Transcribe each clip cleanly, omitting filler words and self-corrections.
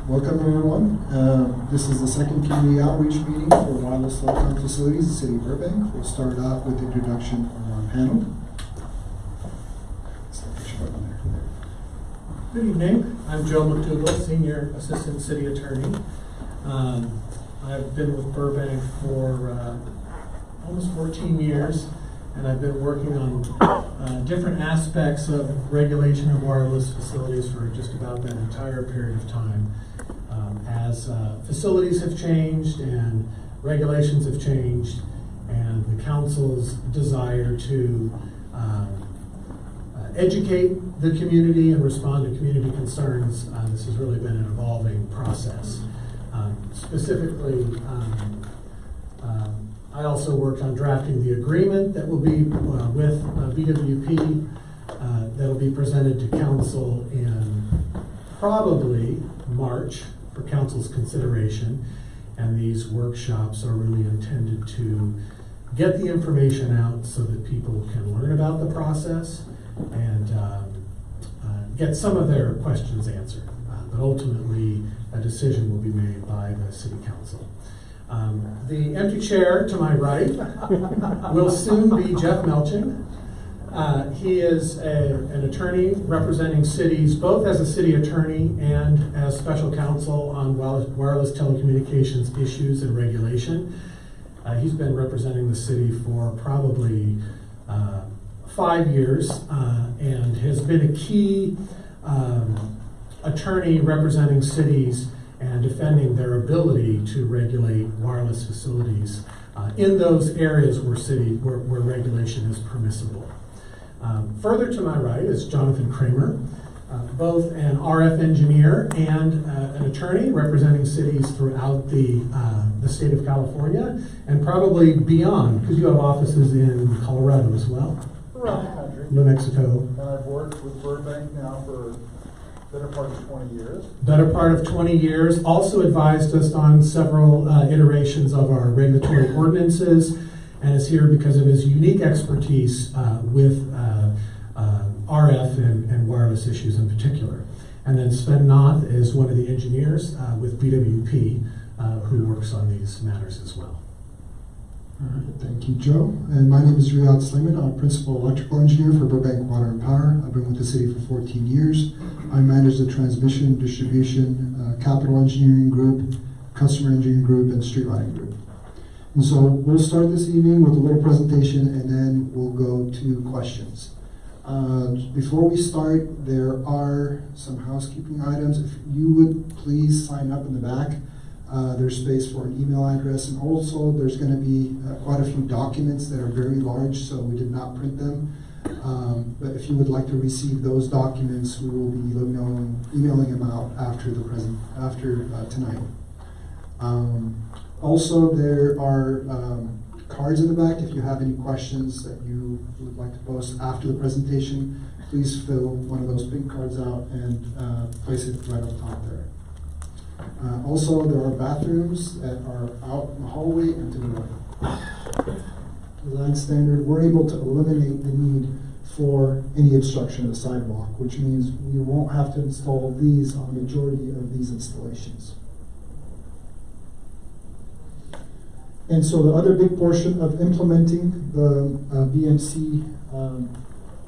Welcome everyone. This is the second community outreach meeting for Wireless Telecommunications Facilities in the City of Burbank. We'll start off with the introduction of our panel. Good evening. I'm Joe McDougall, Senior Assistant City Attorney. I've been with Burbank for almost 14 years, and I've been working on different aspects of regulation of wireless facilities for just about that entire period of time. As facilities have changed and regulations have changed, and the council's desire to educate the community and respond to community concerns, this has really been an evolving process. Specifically, I also worked on drafting the agreement that will be with BWP that will be presented to council in probably March for council's consideration. And these workshops are really intended to get the information out so that people can learn about the process and get some of their questions answered. But ultimately, a decision will be made by the City Council. The empty chair to my right will soon be Jeff Melching. He is an attorney representing cities, both as a city attorney and as special counsel on wireless telecommunications issues and regulation. He's been representing the city for probably 5 years and has been a key attorney representing cities and defending their ability to regulate wireless facilities in those areas where regulation is permissible. Further to my right is Jonathan Kramer, both an RF engineer and an attorney representing cities throughout the state of California and probably beyond, because you have offices in Colorado as well. Around the country. New Mexico. And I've worked with Burbank now for better part of 20 years. Better part of 20 years. Also advised us on several iterations of our regulatory ordinances, and is here because of his unique expertise with RF and wireless issues in particular. And then Sven Noth is one of the engineers with BWP who works on these matters as well. All right, thank you, Joe. And my name is Riyad Slayman. I'm a principal electrical engineer for Burbank Water and Power. I've been with the city for 14 years. I manage the transmission, distribution, capital engineering group, customer engineering group, and street lighting group. And so we'll start this evening with a little presentation, and then we'll go to questions. Before we start, there are some housekeeping items. If you would please sign up in the back. There's space for an email address, and also there's going to be quite a few documents that are very large, so we did not print them. But if you would like to receive those documents, we will be emailing them out after tonight. Also, there are cards in the back. If you have any questions that you would like to post after the presentation, please fill one of those pink cards out and place it right up top there. Also, there are bathrooms that are out in the hallway and to the right. Design standard, we're able to eliminate the need for any obstruction of the sidewalk, which means we won't have to install these on the majority of these installations. And so the other big portion of implementing the BMC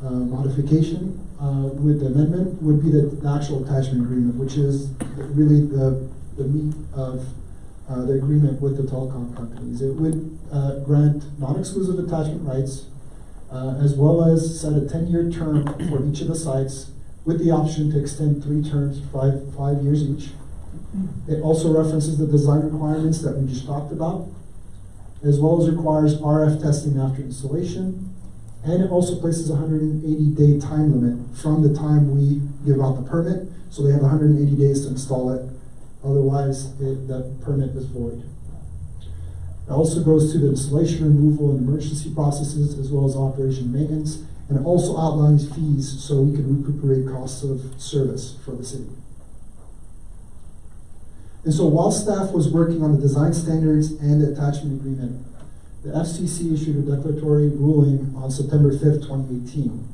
modification with the amendment would be the actual attachment agreement, which is really the meat of the agreement with the telecom companies. It would grant non-exclusive attachment rights as well as set a 10-year term for each of the sites with the option to extend 3 terms, 5 years each. It also references the design requirements that we just talked about, as well as requires RF testing after installation. And it also places a 180-day time limit from the time we give out the permit. So they have 180 days to install it. Otherwise, the permit is void. It also goes to the installation, removal, and emergency processes, as well as operation and maintenance. And it also outlines fees so we can recuperate costs of service for the city. And so while staff was working on the design standards and the attachment agreement, the FCC issued a declaratory ruling on September 5th, 2018.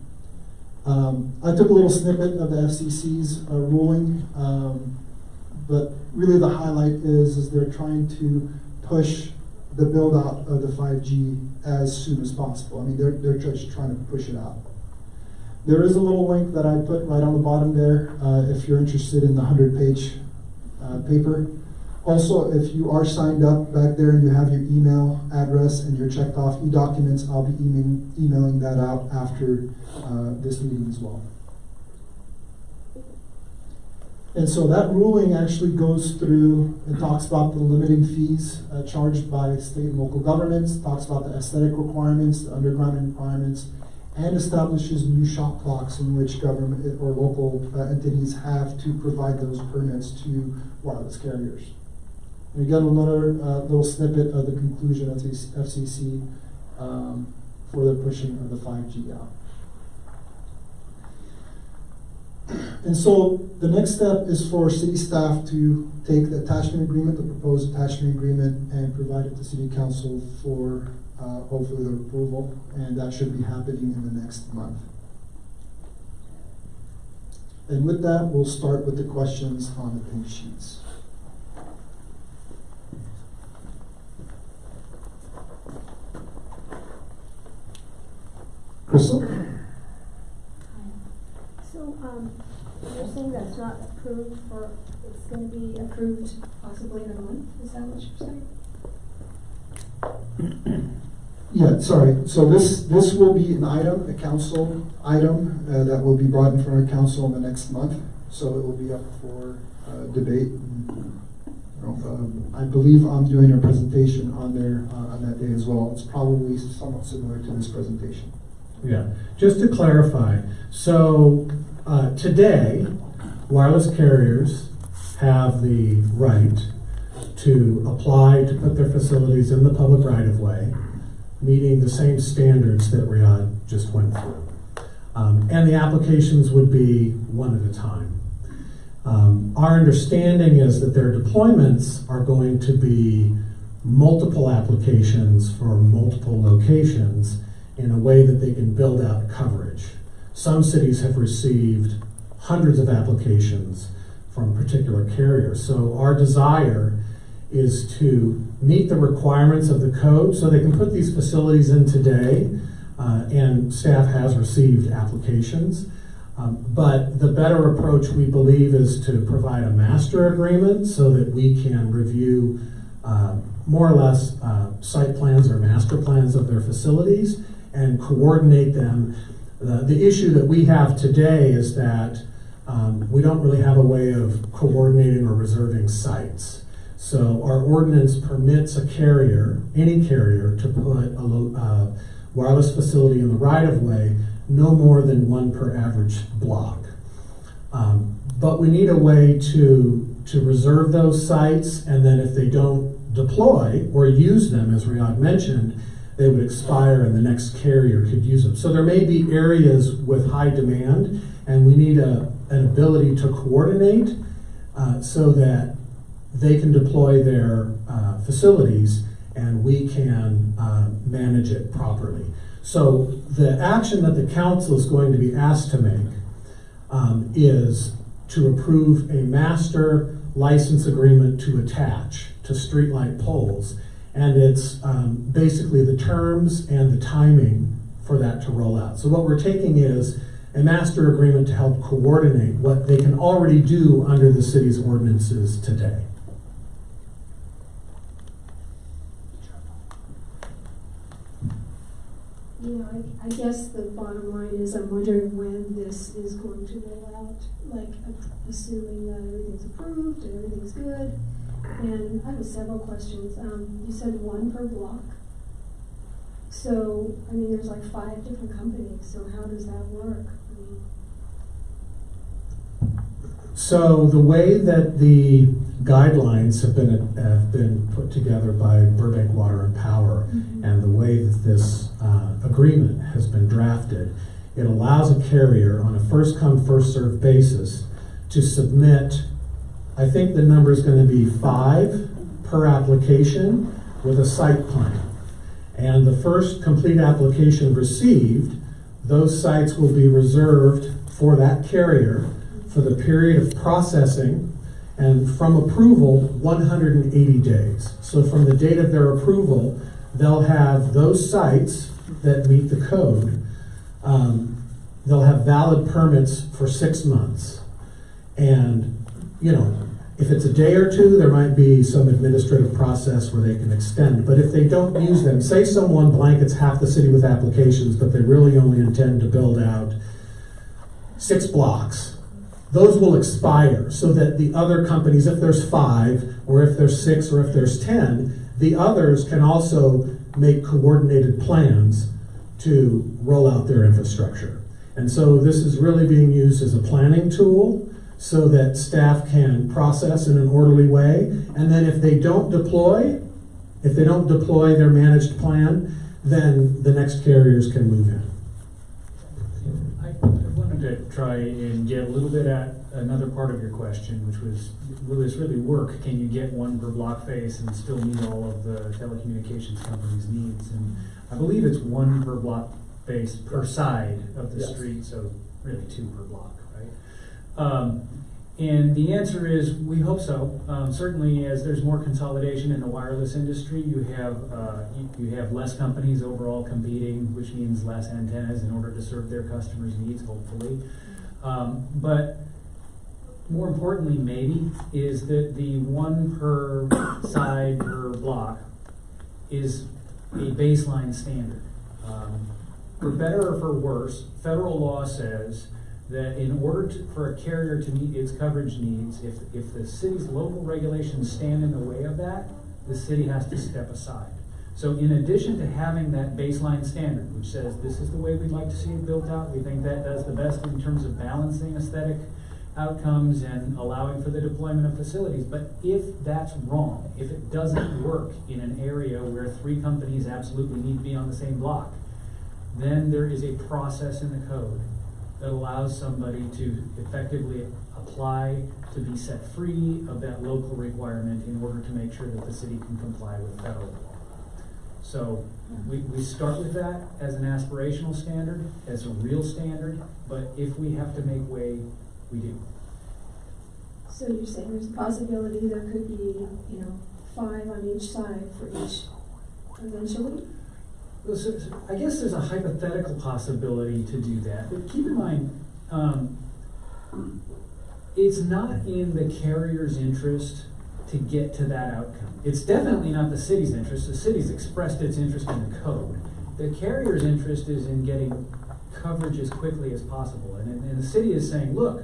I took a little snippet of the FCC's ruling but really the highlight is they're trying to push the build out of the 5G as soon as possible. I mean, they're just trying to push it out. There is a little link that I put right on the bottom there if you're interested in the 100-page paper. Also, if you are signed up back there and you have your email address and you're checked off e-documents, I'll be emailing that out after this meeting as well. And so that ruling actually goes through and talks about the limiting fees charged by state and local governments, talks about the aesthetic requirements, the underground requirements, and establishes new shot clocks in which government or local entities have to provide those permits to wireless carriers. And again, another little snippet of the conclusion of the FCC for the pushing of the 5G out. And so the next step is for city staff to take the attachment agreement, the proposed attachment agreement, and provide it to city council for hopefully their approval, and that should be happening in the next month. And with that, we'll start with the questions on the pink sheets. Crystal? So, you're saying that's not approved for, it's going to be approved possibly in a month? Is that what you're saying? Yeah, sorry. So this will be an item, a council item that will be brought in front of council in the next month. So it will be up for debate. I believe I'm doing a presentation on there on that day as well. It's probably somewhat similar to this presentation. Yeah, just to clarify, so today, wireless carriers have the right to apply to put their facilities in the public right-of-way, meeting the same standards that Riyadh just went through. And the applications would be one at a time. Our understanding is that their deployments are going to be multiple applications for multiple locations in a way that they can build out coverage. Some cities have received hundreds of applications from particular carriers. So our desire is to meet the requirements of the code so they can put these facilities in today, and staff has received applications. But the better approach, we believe, is to provide a master agreement so that we can review more or less site plans or master plans of their facilities and coordinate them. The issue that we have today is that we don't really have a way of coordinating or reserving sites. So our ordinance permits a carrier, any carrier, to put a wireless facility in the right-of-way, no more than one per average block. But we need a way to reserve those sites, and then if they don't deploy or use them, as Riyadh mentioned, they would expire and the next carrier could use them. So there may be areas with high demand, and we need an ability to coordinate so that they can deploy their facilities and we can manage it properly. So the action that the council is going to be asked to make is to approve a master license agreement to attach to streetlight poles. And it's basically the terms and the timing for that to roll out. So what we're taking is a master agreement to help coordinate what they can already do under the city's ordinances today. You know, I guess the bottom line is I'm wondering when this is going to roll out, like assuming that everything's approved and everything's good. And I have several questions. You said one per block. So, I mean, there's like 5 different companies. So how does that work? So the way that the guidelines have been put together by Burbank Water and Power, and the way that this agreement has been drafted, it allows a carrier on a first-come, first-served basis to submit, I think the number is going to be 5 per application with a site plan. And the first complete application received, those sites will be reserved for that carrier for the period of processing, And from approval, 180 days. So from the date of their approval, they'll have those sites that meet the code. They'll have valid permits for 6 months. And, if it's a day or two, there might be some administrative process where they can extend. But if they don't use them, say someone blankets half the city with applications, but they really only intend to build out 6 blocks, those will expire so that the other companies, if there's 5, or if there's 6, or if there's 10, the others can also make coordinated plans to roll out their infrastructure. And so this is really being used as a planning tool so that staff can process in an orderly way. And then if they don't deploy their managed plan, then the next carriers can move in. I wanted to try and get a little bit at another part of your question, which was, will this really work? Can you get one per block face and still meet all of the telecommunications company's needs? And I believe it's 1 per block face per side of the street, so really 2 per block, right? And the answer is, we hope so. Certainly, as there's more consolidation in the wireless industry, you have less companies overall competing, which means less antennas in order to serve their customers' needs, hopefully. But more importantly, maybe, is that the 1 per side per block is a baseline standard. For better or for worse, federal law says that in order for a carrier to meet its coverage needs, if the city's local regulations stand in the way of that, the city has to step aside. So in addition to having that baseline standard, which says this is the way we'd like to see it built out, we think that does the best in terms of balancing aesthetic outcomes and allowing for the deployment of facilities. But if that's wrong, if it doesn't work in an area where 3 companies absolutely need to be on the same block, then there is a process in the code that allows somebody to effectively apply to be set free of that local requirement in order to make sure that the city can comply with federal law. So we start with that as an aspirational standard, as a real standard, but if we have to make way, we do. So you're saying there's a possibility there could be, 5 on each side for each eventually? I guess there's a hypothetical possibility to do that, but keep in mind, it's not in the carrier's interest to get to that outcome. It's definitely not the city's interest. The city's expressed its interest in the code. The carrier's interest is in getting coverage as quickly as possible. And the city is saying, look,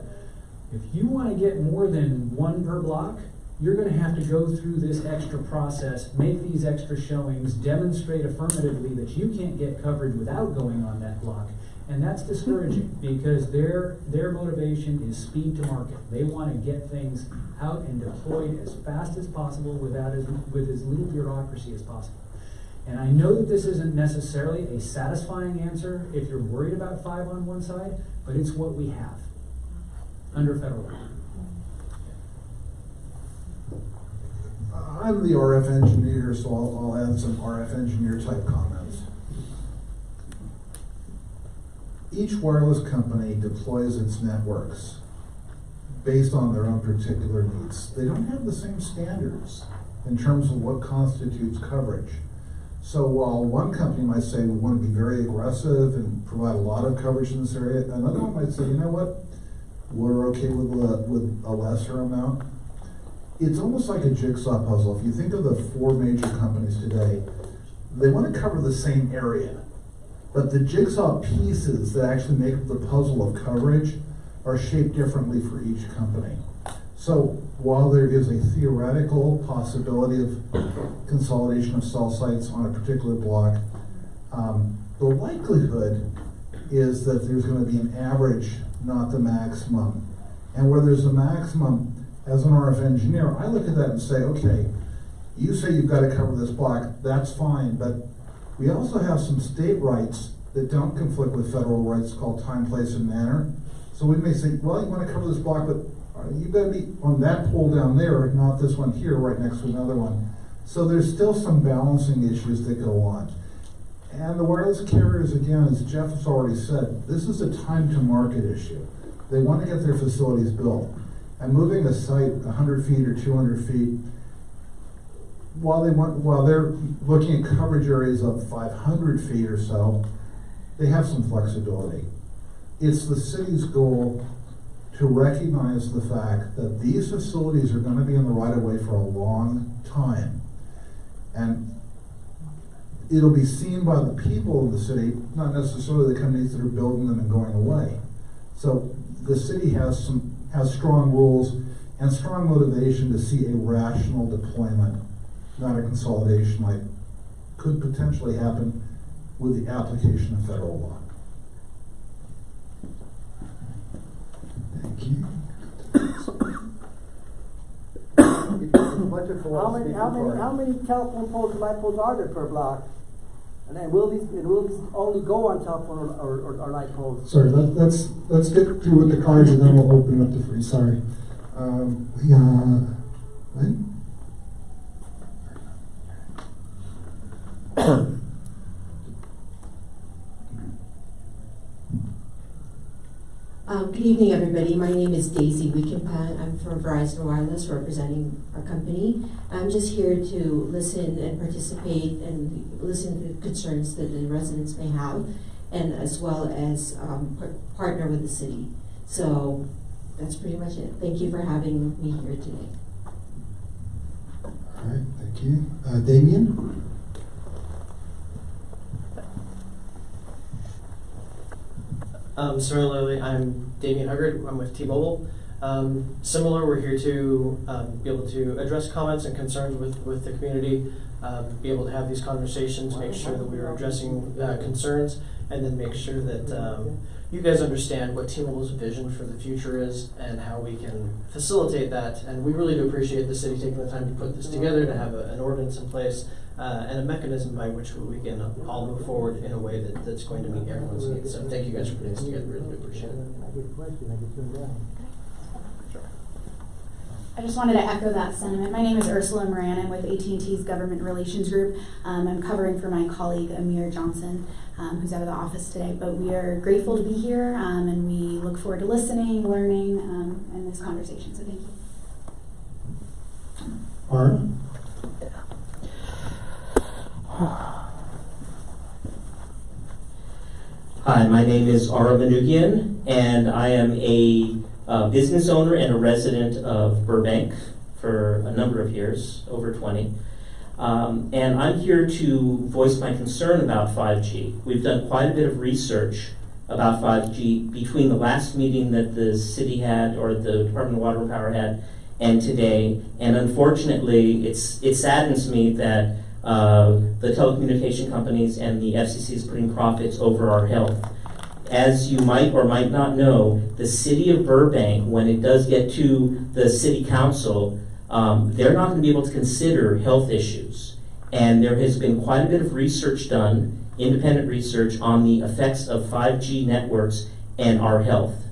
if you want to get more than 1 per block, you're going to have to go through this extra process, make these extra showings, demonstrate affirmatively that you can't get coverage without going on that block. And that's discouraging because their motivation is speed to market. They want to get things out and deployed as fast as possible with as little bureaucracy as possible. And I know that this isn't necessarily a satisfying answer if you're worried about 5 on one side, but it's what we have under federal law. I'm the RF engineer, so I'll add some RF engineer type comments. Each wireless company deploys its networks based on their own particular needs. They don't have the same standards in terms of what constitutes coverage. So while one company might say we want to be very aggressive and provide a lot of coverage in this area, another one might say, you know what, we're okay with a lesser amount. It's almost like a jigsaw puzzle. If you think of the 4 major companies today, they want to cover the same area, but the jigsaw pieces that actually make up the puzzle of coverage are shaped differently for each company. So while there is a theoretical possibility of consolidation of cell sites on a particular block, the likelihood is that there's going to be an average, not the maximum. And where there's a maximum, as an RF engineer, I look at that and say, okay, you say you've got to cover this block, that's fine, but we also have some state rights that don't conflict with federal rights called time, place, and manner. So we may say, well, you want to cover this block, but you've got to be on that pole down there, not this one here right next to another one. So there's still some balancing issues that go on. And the wireless carriers, again, as Jeff has already said, this is a time to market issue. They want to get their facilities built. And moving a site 100 feet or 200 feet, while they're looking at coverage areas of 500 feet or so, they have some flexibility. It's the city's goal to recognize the fact that these facilities are going to be in the right of way for a long time. And it'll be seen by the people of the city, not necessarily the companies that are building them and going away. So the city has strong rules and strong motivation to see a rational deployment, not a consolidation like could potentially happen with the application of federal law. Thank you. How many telephone poles and light poles are there per block? And then will these only go on telephone or light poles? Sorry, let's get through with the cards and then we'll open it up to free. Sorry. Right? Good evening, everybody. My name is Daisy Weekenpan. I'm from Verizon Wireless, representing our company. I'm just here to listen and participate and listen to the concerns that the residents may have, and as well as partner with the city. So that's pretty much it. Thank you for having me here today. All right, thank you. Damien? Similarly, I'm Damien Huggard. I'm with T-Mobile. Similar, we're here to be able to address comments and concerns with the community, be able to have these conversations, make sure that we are addressing concerns, and then make sure that you guys understand what T-Mobile's vision for the future is and how we can facilitate that. And we really do appreciate the city taking the time to put this together, to have an ordinance in place, and a mechanism by which we can all move forward in a way that's going to meet everyone's needs. So thank you guys for putting this together. Really do appreciate it. I just wanted to echo that sentiment. My name is Ursula Moran. I'm with AT&T's Government Relations Group. I'm covering for my colleague Amir Johnson, who's out of the office today. But we are grateful to be here, and we look forward to listening, learning, and this conversation. So thank you. Ara? Hi, my name is Ara Manugian, and I am a business owner and a resident of Burbank for a number of years, over 20. And I'm here to voice my concern about 5G. We've done quite a bit of research about 5G between the last meeting that the city had, or the Department of Water and Power had, and today. And unfortunately, it saddens me that the telecommunication companies and the FCC is putting profits over our health. As you might or might not know, the city of Burbank, when it does get to the city council, they're not going to be able to consider health issues. And there has been quite a bit of research done, independent research, on the effects of 5G networks and our health.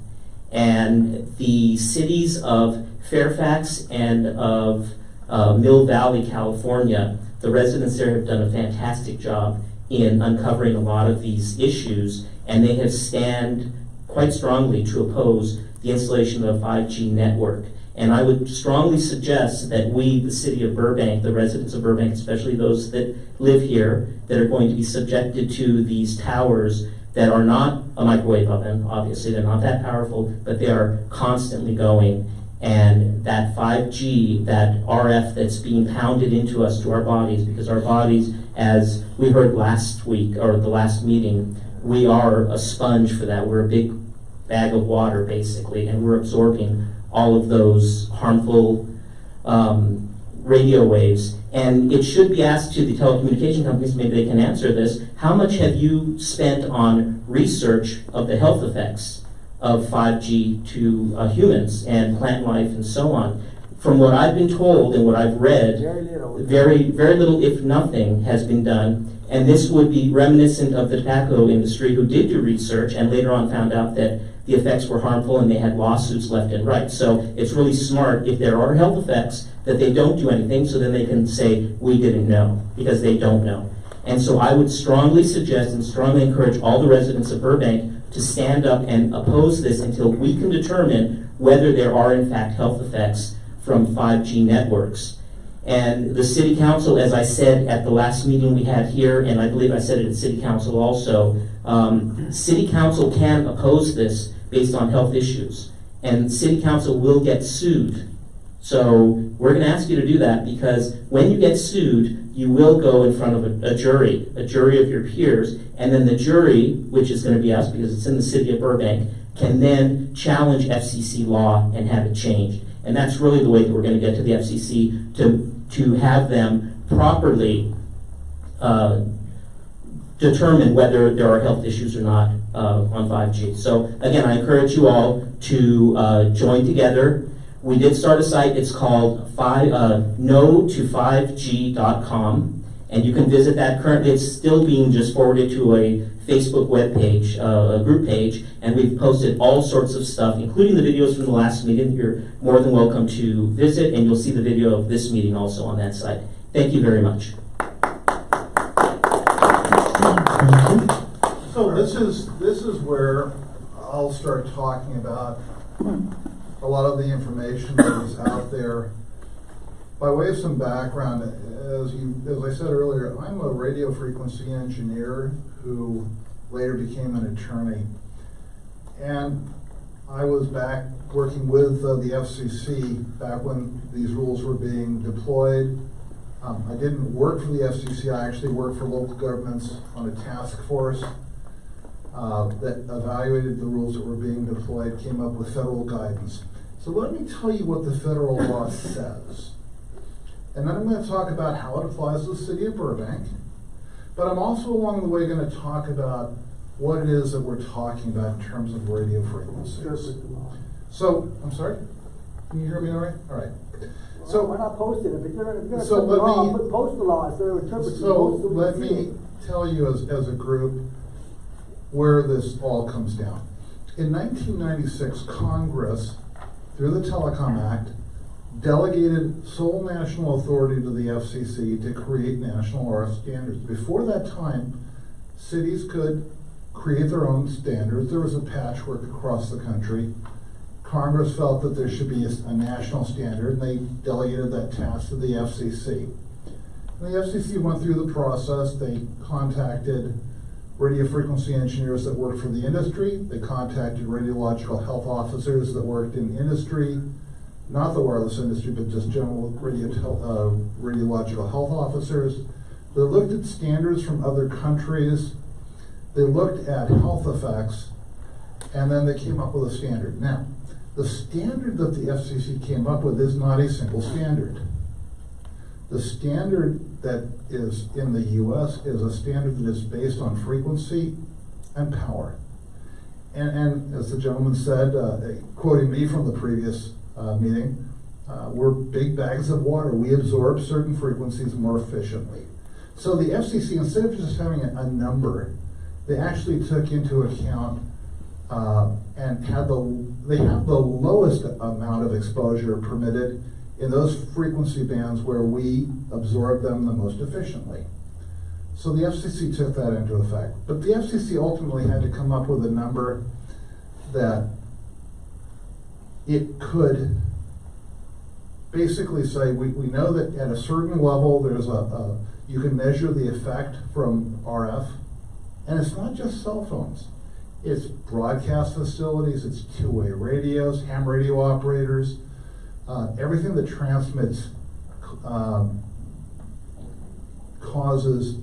And the cities of Fairfax and of Mill Valley, California, the residents there have done a fantastic job in uncovering a lot of these issues, and they have stand quite strongly to oppose the installation of a 5G network. And I would strongly suggest that we, the city of Burbank, the residents of Burbank, especially those that live here, that are going to be subjected to these towers that are not a microwave oven, obviously they're not that powerful, but they are constantly going. And that 5G, that RF that's being pounded into us, to our bodies, because our bodies, as we heard last week, or the last meeting, we are a sponge for that. We're a big bag of water, basically, and we're absorbing all of those harmful radio waves. And it should be asked to the telecommunication companies, maybe they can answer this, how much have you spent on research of the health effects of 5G to humans and plant life and so on? From what I've been told and what I've read, very little, if nothing, has been done. And this would be reminiscent of the tobacco industry, who did do research and later on found out that the effects were harmful and they had lawsuits left and right. So it's really smart, if there are health effects, that they don't do anything, so then they can say, we didn't know, because they don't know. And so I would strongly suggest and strongly encourage all the residents of Burbank to stand up and oppose this until we can determine whether there are in fact health effects from 5G networks. And the City Council, as I said at the last meeting we had here, and I believe I said it at City Council also, City Council can oppose this based on health issues. And City Council will get sued. So we're going to ask you to do that, because when you get sued, you will go in front of a jury of your peers, and then the jury, which is going to be us because it's in the city of Burbank, can then challenge FCC law and have it changed. And that's really the way that we're going to get to the FCC to have them properly determine whether there are health issues or not on 5G. So again, I encourage you all to join together. We did start a site. It's called no to5g.com, and you can visit that. Currently, it's still being just forwarded to a Facebook web page, a group page, and we've posted all sorts of stuff, including the videos from the last meeting. You're more than welcome to visit, and you'll see the video of this meeting also on that site. Thank you very much. So this is where I'll start talking about a lot of the information that is out there. By way of some background, as I said earlier, I'm a radio frequency engineer who later became an attorney. And I was back working with the FCC back when these rules were being deployed. I didn't work for the FCC, I actually worked for local governments on a task force that evaluated the rules that were being deployed, came up with federal guidance. So let me tell you what the federal law says. And then I'm going to talk about how it applies to the city of Burbank. But I'm also along the way going to talk about what it is that we're talking about in terms of radio frequencies. So, I'm sorry? Can you hear me all right? All right. So we're not posting it, but you're going to so let me, post the law instead of interpreting. So let me tell you as a group where this all comes down. In 1996, Congress, through the Telecom Act, delegated sole national authority to the FCC to create national RF standards. Before that time, cities could create their own standards. There was a patchwork across the country. Congress felt that there should be a national standard, and they delegated that task to the FCC. And the FCC went through the process. They contacted radio frequency engineers that worked for the industry. They contacted radiological health officers that worked in industry, not the wireless industry, but just general radiological health officers. They looked at standards from other countries. They looked at health effects, and then they came up with a standard. Now, the standard that the FCC came up with is not a single standard. The standard that is in the US is a standard that is based on frequency and power. And as the gentleman said, quoting me from the previous meeting, we're big bags of water. We absorb certain frequencies more efficiently. So the FCC, instead of just having a number, they actually took into account and they have the lowest amount of exposure permitted in those frequency bands where we absorb them the most efficiently. So the FCC took that into effect. But the FCC ultimately had to come up with a number that it could basically say, we know that at a certain level there's you can measure the effect from RF, and it's not just cell phones. It's broadcast facilities, it's two-way radios, ham radio operators, everything that transmits causes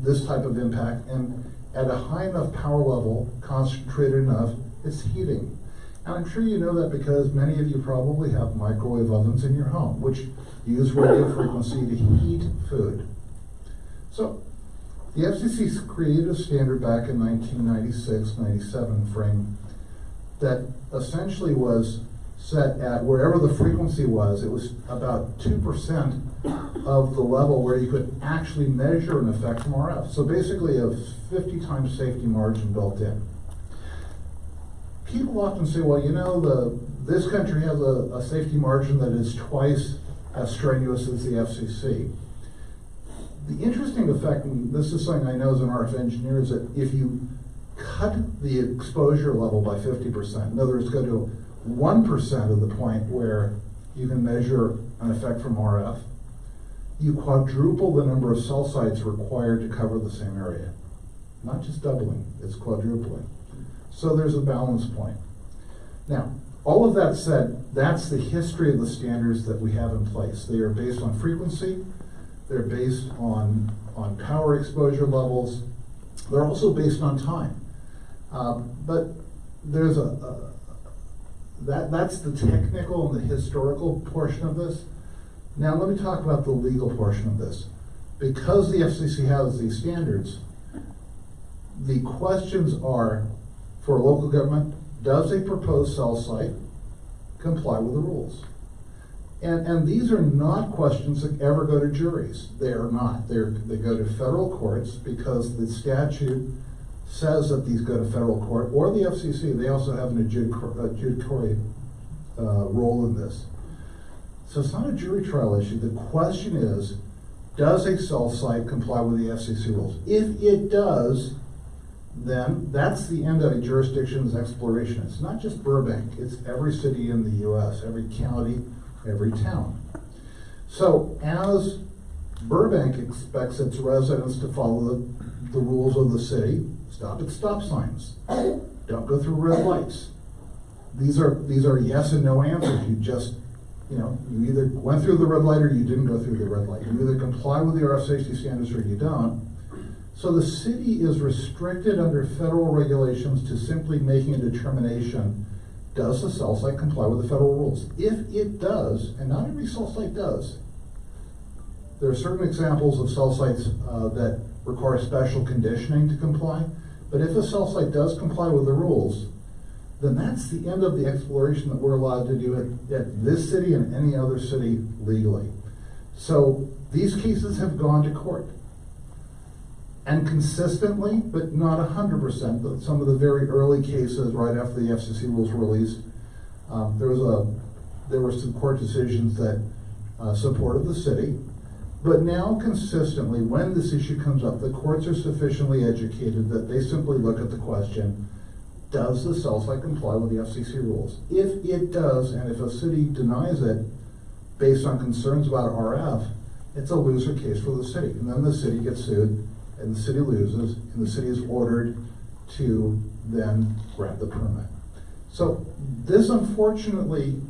this type of impact, and at a high enough power level, concentrated enough, it's heating. And I'm sure you know that because many of you probably have microwave ovens in your home, which use radio frequency to heat food. So the FCC created a standard back in 1996-97 frame that essentially was set at wherever the frequency was. It was about 2% of the level where you could actually measure an effect from RF. So basically a 50 times safety margin built in. People often say, well, you know, this country has a safety margin that is twice as strenuous as the FCC. The interesting effect, and this is something I know as an RF engineer, is that if you cut the exposure level by 50%, in other words, go to 1% of the point where you can measure an effect from RF, you quadruple the number of cell sites required to cover the same area. Not just doubling, it's quadrupling. So there's a balance point. Now, all of that said, that's the history of the standards that we have in place. They are based on frequency, they're based on power exposure levels, they're also based on time. But there's that's the technical and the historical portion of this. Now let me talk about the legal portion of this. Because the FCC has these standards, the questions are, for local government, does a proposed cell site comply with the rules? And these are not questions that ever go to juries. They are not. They go to federal courts because the statute says that these go to federal court, or the FCC. They also have an adjudicatory role in this. So it's not a jury trial issue. The question is, does a cell site comply with the FCC rules? If it does, then that's the end of a jurisdiction's exploration. It's not just Burbank, it's every city in the US, every county, every town. So as Burbank expects its residents to follow the rules of the city, stop at stop signs, don't go through red lights. These are yes and no answers. You just, you either went through the red light or you didn't go through the red light. You either comply with the RF safety standards or you don't. So the city is restricted under federal regulations to simply making a determination, does the cell site comply with the federal rules? If it does, and not every cell site does, there are certain examples of cell sites that require special conditioning to comply, but if a cell site does comply with the rules, then that's the end of the exploration that we're allowed to do at this city and any other city legally. So these cases have gone to court. And consistently, but not 100%, but some of the very early cases right after the FCC rules were released, there were some court decisions that supported the city. But now consistently, when this issue comes up, the courts are sufficiently educated that they simply look at the question, does the cell site comply with the FCC rules? If it does, and if a city denies it based on concerns about RF, it's a loser case for the city. And then the city gets sued, and the city loses, and the city is ordered to then grant the permit. So this, unfortunately,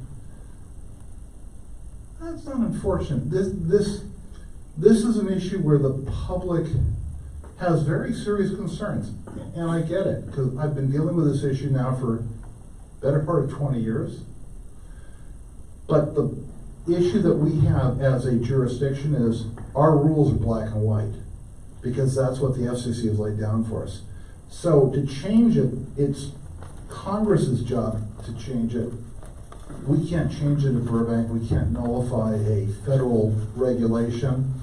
that's not unfortunate. This is an issue where the public has very serious concerns, and I get it, because I've been dealing with this issue now for better part of 20 years. But the issue that we have as a jurisdiction is our rules are black and white, because that's what the FCC has laid down for us. So to change it, it's Congress's job to change it. We can't change it in Burbank. We can't nullify a federal regulation.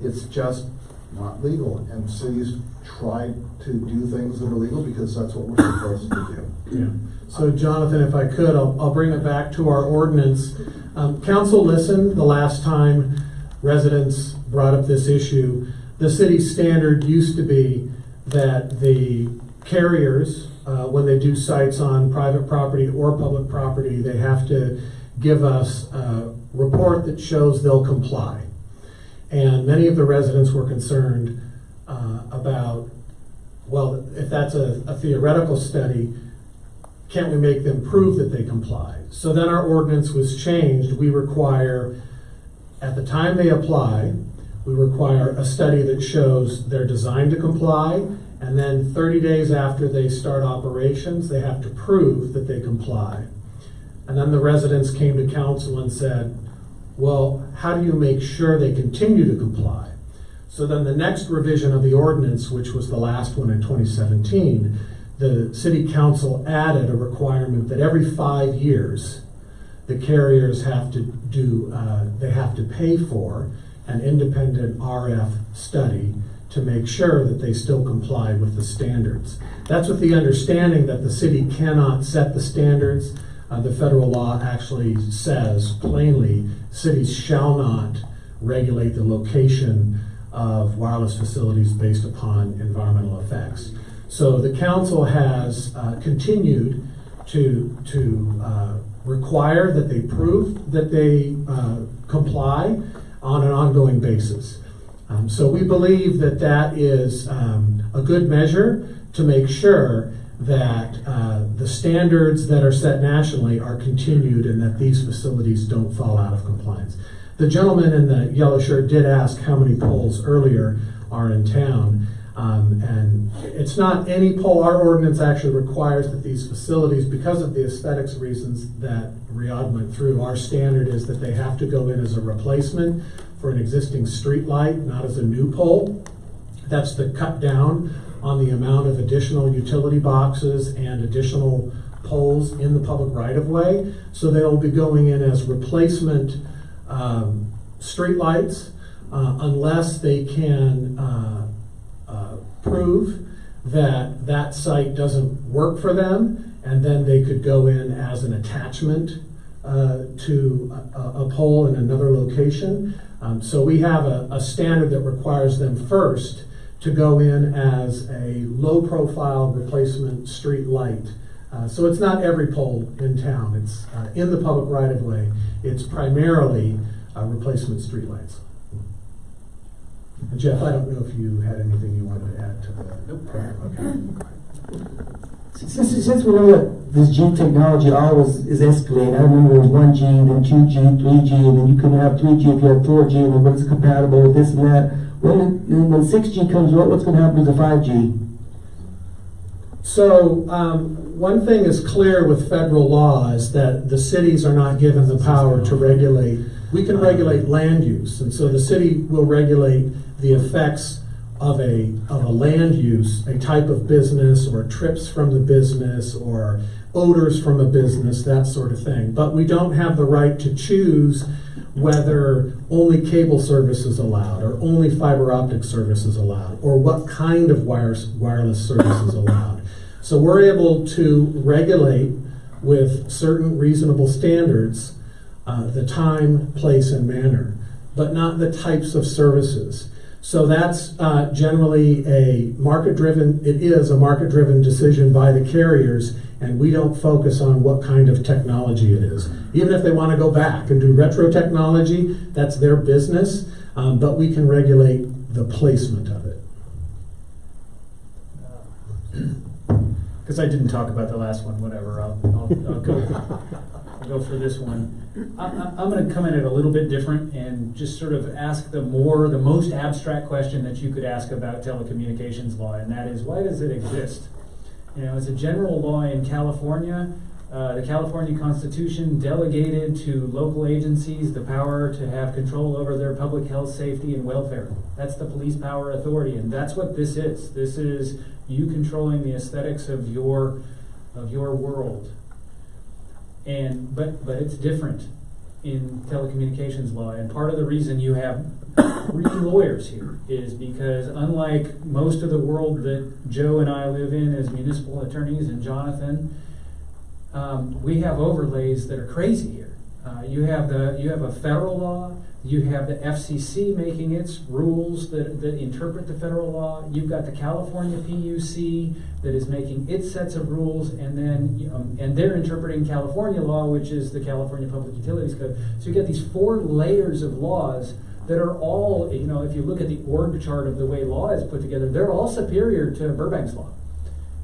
It's just not legal, and cities try to do things that are legal because that's what we're supposed to do. Yeah. So Jonathan, if I could, I'll bring it back to our ordinance. Council listened the last time residents brought up this issue. The city standard used to be that the carriers, when they do sites on private property or public property, they have to give us a report that shows they'll comply. And many of the residents were concerned about, well, if that's a theoretical study, can't we make them prove that they comply? So then our ordinance was changed. We require, at the time they apply, we require a study that shows they're designed to comply, and then 30 days after they start operations, they have to prove that they comply. And then the residents came to council and said, well, how do you make sure they continue to comply? So then the next revision of the ordinance, which was the last one in 2017, the city council added a requirement that every 5 years, the carriers have to do, they have to pay for an independent RF study to make sure that they still comply with the standards. That's with the understanding that the city cannot set the standards. The federal law actually says plainly, cities shall not regulate the location of wireless facilities based upon environmental effects. So the council has continued to require that they prove that they comply on an ongoing basis. So we believe that that is a good measure to make sure that the standards that are set nationally are continued and that these facilities don't fall out of compliance. The gentleman in the yellow shirt did ask how many poles earlier are in town. And it's not any pole. Our ordinance actually requires that these facilities, because of the aesthetics reasons that Riyadh went through, our standard is that they have to go in as a replacement for an existing street light, not as a new pole. That's to cut down on the amount of additional utility boxes and additional poles in the public right-of-way. So they'll be going in as replacement street lights unless they can prove that that site doesn't work for them, and then they could go in as an attachment to a pole in another location. So we have a standard that requires them first to go in as a low-profile replacement street light. So it's not every pole in town. It's in the public right-of-way. It's primarily replacement street lights. Jeff, I don't know if you had anything you wanted to add to that. Nope. Okay. Since we know that this G technology always is escalating, I remember it was 1G, then 2G, 3G, and then you couldn't have 3G if you had 4G, and then what's compatible with this and that. When 6G comes, what's going to happen to the 5G? So one thing is clear with federal law is that the cities are not given the power to regulate. We can regulate land use, and so the city will regulate the effects of a land use, a type of business, or trips from the business, or odors from a business, that sort of thing. But we don't have the right to choose whether only cable service is allowed, or only fiber optic service is allowed, or what kind of wireless service is allowed. So we're able to regulate with certain reasonable standards the time, place, and manner, but not the types of services. So that's generally a market-driven, it is a market-driven decision by the carriers, and we don't focus on what kind of technology it is. Even if they want to go back and do retro technology, that's their business, but we can regulate the placement of it. Because I didn't talk about the last one, whatever, I'll go for this one. I'm going to come in at a little bit different and just sort of ask the most abstract question that you could ask about telecommunications law, and that is, why does it exist? You know, it's a general law in California. The California Constitution delegated to local agencies the power to have control over their public health, safety, and welfare. That's the police power authority, and that's what this is. This is you controlling the aesthetics of your world. And but it's different in telecommunications law, and part of the reason you have 3 lawyers here is because, unlike most of the world that Joe and I live in as municipal attorneys, and Jonathan, we have overlays that are crazy here. You have a federal law. You have the FCC making its rules that interpret the federal law. You've got the California PUC that is making its sets of rules, and then and they're interpreting California law, which is the California Public Utilities Code. So you get these 4 layers of laws that are all, you know, if you look at the org chart of the way law is put together, they're all superior to Burbank's law.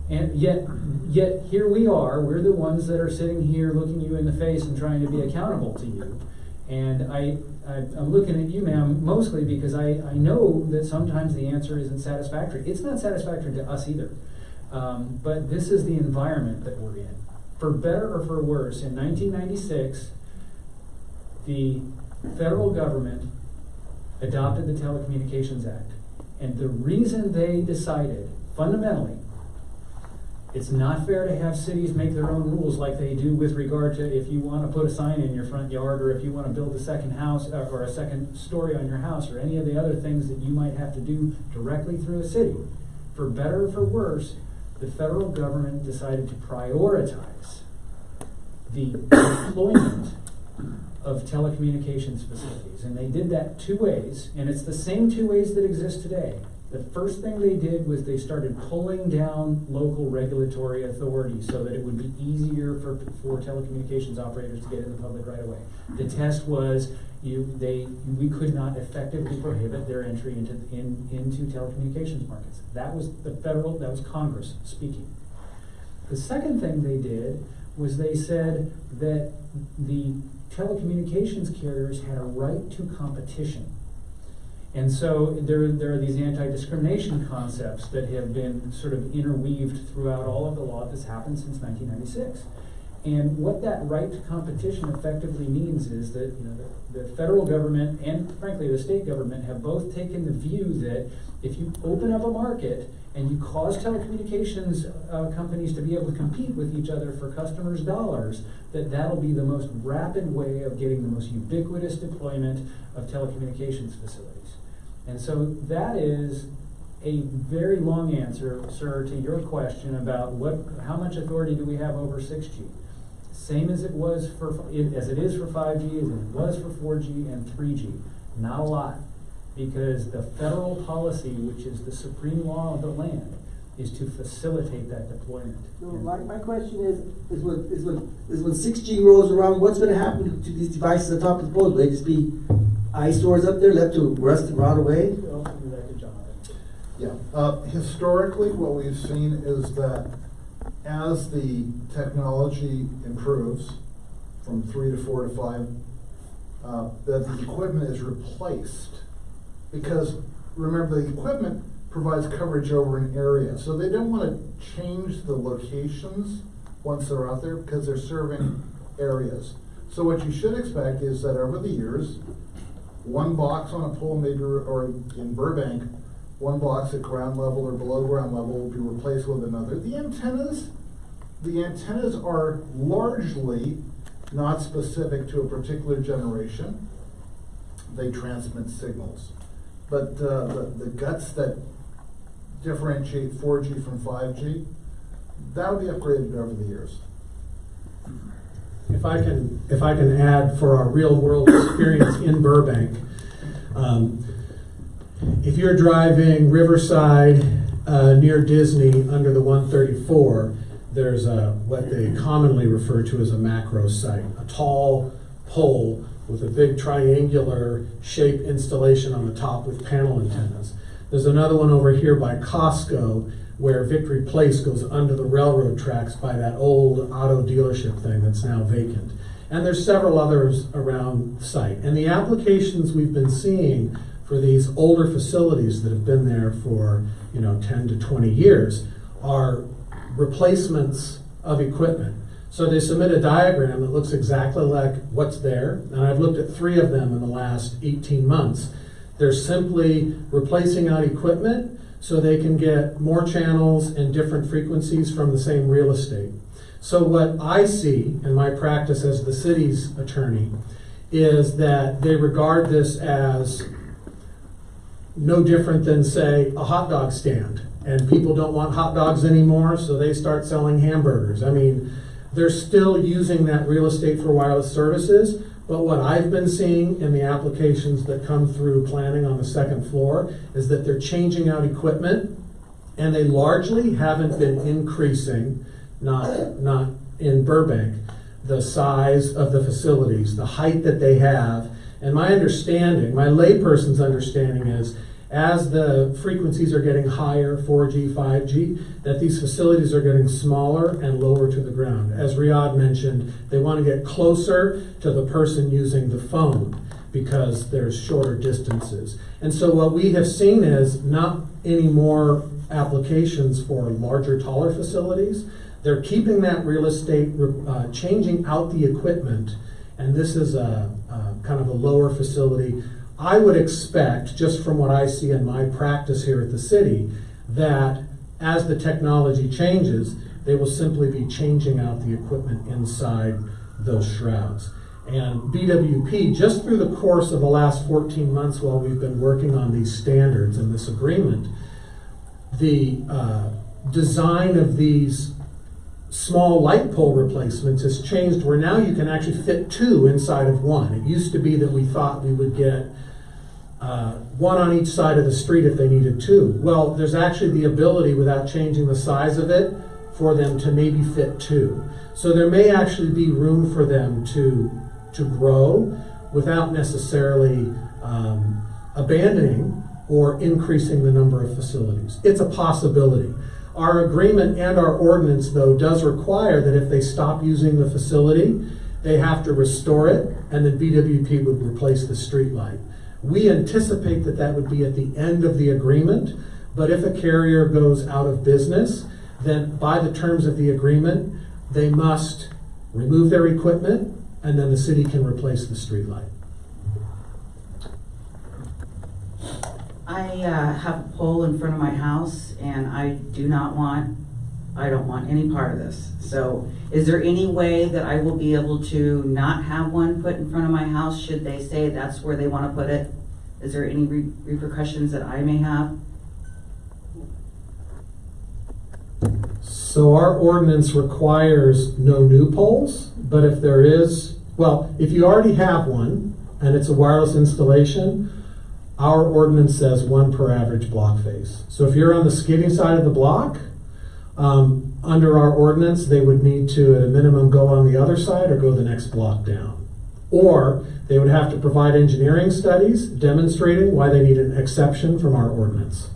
And yet here we are. We're the ones that are sitting here looking you in the face and trying to be accountable to you. And I'm looking at you, ma'am, mostly because I know that sometimes the answer isn't satisfactory. It's not satisfactory to us either. But this is the environment that we're in. For better or for worse, in 1996, the federal government adopted the Telecommunications Act. And the reason they decided, fundamentally, it's not fair to have cities make their own rules like they do with regard to if you want to put a sign in your front yard, or if you want to build a second house or a second story on your house, or any of the other things that you might have to do directly through a city. For better or for worse, the federal government decided to prioritize the deployment of telecommunications facilities. And they did that 2 ways, and it's the same 2 ways that exist today. The first thing they did was they started pulling down local regulatory authority so that it would be easier for telecommunications operators to get in the public right away. The test was we could not effectively prohibit their entry into telecommunications markets. That was that was Congress speaking. The second thing they did was they said that the telecommunications carriers had a right to competition. And so there are these anti-discrimination concepts that have been sort of interweaved throughout all of the law that's happened since 1996. And what that right to competition effectively means is that the federal government and frankly the state government have both taken the view that if you open up a market and you cause telecommunications companies to be able to compete with each other for customers' dollars, that'll be the most rapid way of getting the most ubiquitous deployment of telecommunications facilities. And so that is a very long answer, sir, to your question about how much authority do we have over 6G. Same as it is for 5G, as it was for 4G and 3G. Not a lot, because the federal policy, which is the supreme law of the land, is to facilitate that deployment. No, my question is when 6G rolls around, what's going to happen to these devices on top of the poles? Will they just be eyesores up there, left to rust and rot away? Yeah. Historically, what we've seen is that as the technology improves from 3 to 4 to 5, that the equipment is replaced. Because remember, the equipment provides coverage over an area, so they don't want to change the locations once they're out there because they're serving areas. So what you should expect is that over the years, one box on a pole, maybe, or in Burbank, one box at ground level or below ground level will be replaced with another. The antennas are largely not specific to a particular generation. They transmit signals. But the guts that differentiate 4G from 5G, that'll be upgraded over the years. If I can add for our real world experience in Burbank, if you're driving Riverside near Disney under the 134, there's what they commonly refer to as a macro site, a tall pole with a big triangular shaped installation on the top with panel antennas. There's another one over here by Costco where Victory Place goes under the railroad tracks by that old auto dealership thing that's now vacant. And there's several others around the site. And the applications we've been seeing for these older facilities that have been there for 10 to 20 years are replacements of equipment. So they submit a diagram that looks exactly like what's there, and I've looked at 3 of them in the last 18 months. They're simply replacing out equipment so they can get more channels and different frequencies from the same real estate. So what I see in my practice as the city's attorney is that they regard this as no different than, say, a hot dog stand. And people don't want hot dogs anymore, so they start selling hamburgers. I mean, they're still using that real estate for wireless services, but what I've been seeing in the applications that come through planning on the 2nd floor is that they're changing out equipment, and they largely haven't been increasing, not in Burbank, the size of the facilities, the height that they have. And my understanding, my layperson's understanding is, as the frequencies are getting higher, 4G, 5G, that these facilities are getting smaller and lower to the ground. As Riyadh mentioned, they want to get closer to the person using the phone because there's shorter distances. And so what we have seen is not any more applications for larger, taller facilities. They're keeping that real estate, changing out the equipment, and this is a kind of a lower facility. I would expect, just from what I see in my practice here at the city, that as the technology changes, they will simply be changing out the equipment inside those shrouds. And BWP, just through the course of the last 14 months while we've been working on these standards and this agreement, the design of these small light pole replacements has changed where now you can actually fit 2 inside of one. It used to be that we thought we would get one on each side of the street if they needed two. Well, there's actually the ability, without changing the size of it, for them to maybe fit two. So there may actually be room for them to grow without necessarily abandoning or increasing the number of facilities. It's a possibility. Our agreement and our ordinance, though, does require that if they stop using the facility, they have to restore it, and then BWP would replace the street light. We anticipate that that would be at the end of the agreement, but if a carrier goes out of business, then by the terms of the agreement, they must remove their equipment, and then the city can replace the street light. I have a pole in front of my house, and I don't want any part of this. So is there any way that I will be able to not have one put in front of my house should they say that's where they want to put it? Is there any repercussions that I may have? So our ordinance requires no new poles, but if there is, well, if you already have one and it's a wireless installation, our ordinance says one per average block face. So if you're on the skidding side of the block, under our ordinance, they would need to, at a minimum, go on the other side or go the next block down. Or they would have to provide engineering studies demonstrating why they need an exception from our ordinance.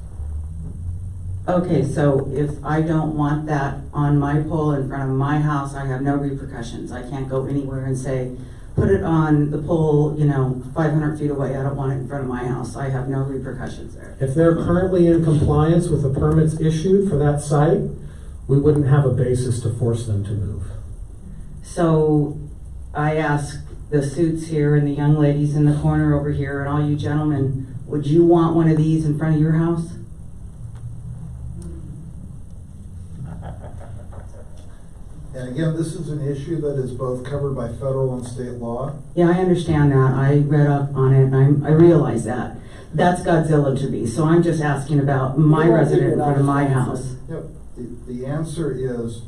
Okay, so if I don't want that on my pole in front of my house, I have no repercussions. I can't go anywhere and say, put it on the pole, 500 feet away. I don't want it in front of my house. I have no repercussions there. If they're currently in compliance with the permits issued for that site, we wouldn't have a basis to force them to move. So I ask the suits here and the young ladies in the corner over here and all you gentlemen, would you want one of these in front of your house? And again, this is an issue that is both covered by federal and state law. Yeah, I understand that. I read up on it and I realize that. That's Godzilla to me. So I'm just asking about my resident in front of my house. Yep. The answer is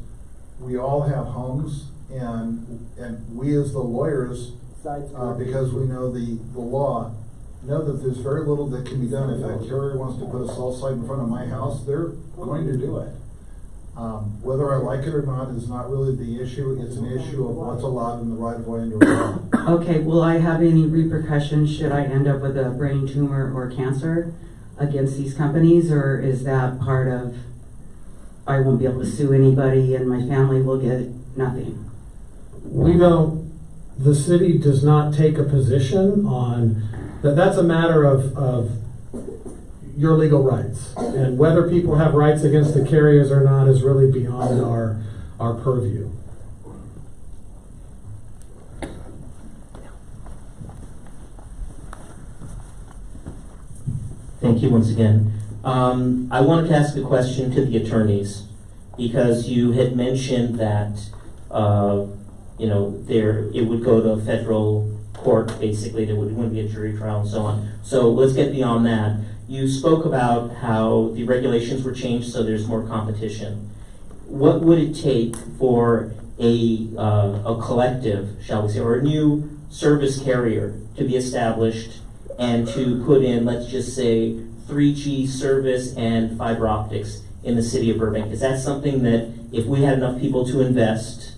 we all have homes, and we as the lawyers, because we know the law, know that there's very little that can be done. If a carrier wants to put a cell site in front of my house, they're going to do it. Whether I like it or not is not really the issue. It's an issue of what's allowed in the right of way under law. Okay, will I have any repercussions should I end up with a brain tumor or cancer against these companies, or is that part of I won't be able to sue anybody and my family will get nothing? The city does not take a position on that. That's a matter of your legal rights, and whether people have rights against the carriers or not is really beyond our purview. Thank you once again. I wanted to ask a question to the attorneys, because you had mentioned that it would go to a federal court, basically. There wouldn't be a jury trial and so on. So let's get beyond that. You spoke about how the regulations were changed so there's more competition. What would it take for a collective, shall we say, or a new service carrier to be established and to put in, let's just say, 3G service and fiber optics in the city of Burbank? Is that something that, if we had enough people to invest,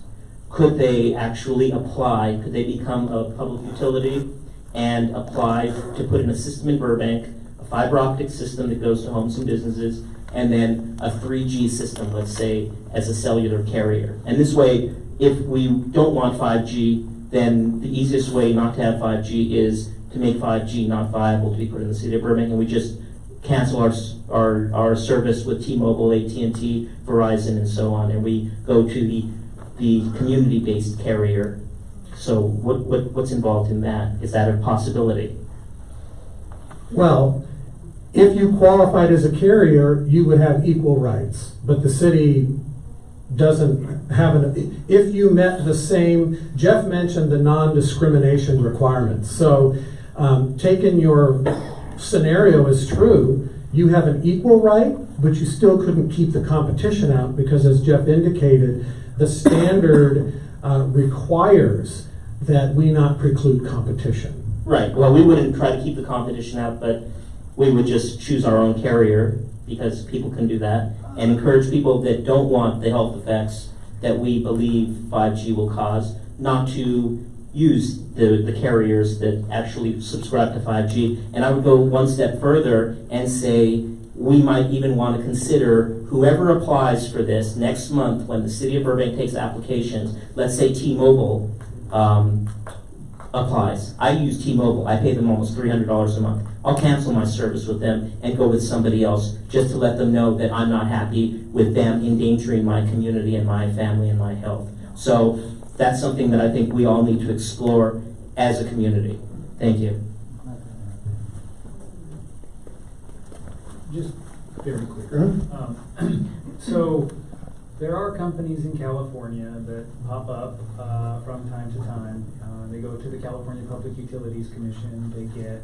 could they actually apply? Could they become a public utility and apply to put in a system in Burbank, a fiber optic system that goes to homes and businesses, and then a 3G system, let's say, as a cellular carrier? And this way, if we don't want 5G, then the easiest way not to have 5G is to make 5G not viable to be put in the city of Burbank, and we just cancel our service with T-Mobile, AT&T, Verizon, and so on, and we go to the community-based carrier. So what's involved in that? Is that a possibility? Well, if you qualified as a carrier, you would have equal rights, but the city doesn't have if you met the same, Jeff mentioned the non-discrimination requirements. So taking your scenario as true, you have an equal right, but you still couldn't keep the competition out, because as Jeff indicated, the standard requires that we not preclude competition. Right, well, we wouldn't try to keep the competition out, but we would just choose our own carrier, because people can do that, and encourage people that don't want the health effects that we believe 5G will cause, not to use the carriers that actually subscribe to 5G. And I would go one step further and say we might even want to consider whoever applies for this next month when the city of Burbank takes applications, let's say T-Mobile applies. I use T-Mobile. I pay them almost $300 a month. I'll cancel my service with them and go with somebody else just to let them know that I'm not happy with them endangering my community and my family and my health. So that's something that I think we all need to explore as a community. Thank you. Just very quick. Uh-huh. So there are companies in California that pop up from time to time. They go to the California Public Utilities Commission. They get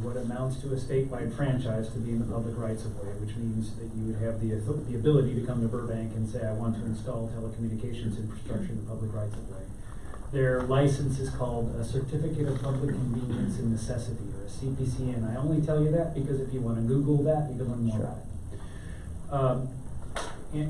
what amounts to a statewide franchise to be in the public rights of way, which means that you would have the ability to come to Burbank and say, I want to install telecommunications infrastructure in the public rights of way. Their license is called a Certificate of Public Convenience and Necessity, or a CPCN. I only tell you that because if you want to Google that, you can learn more about it.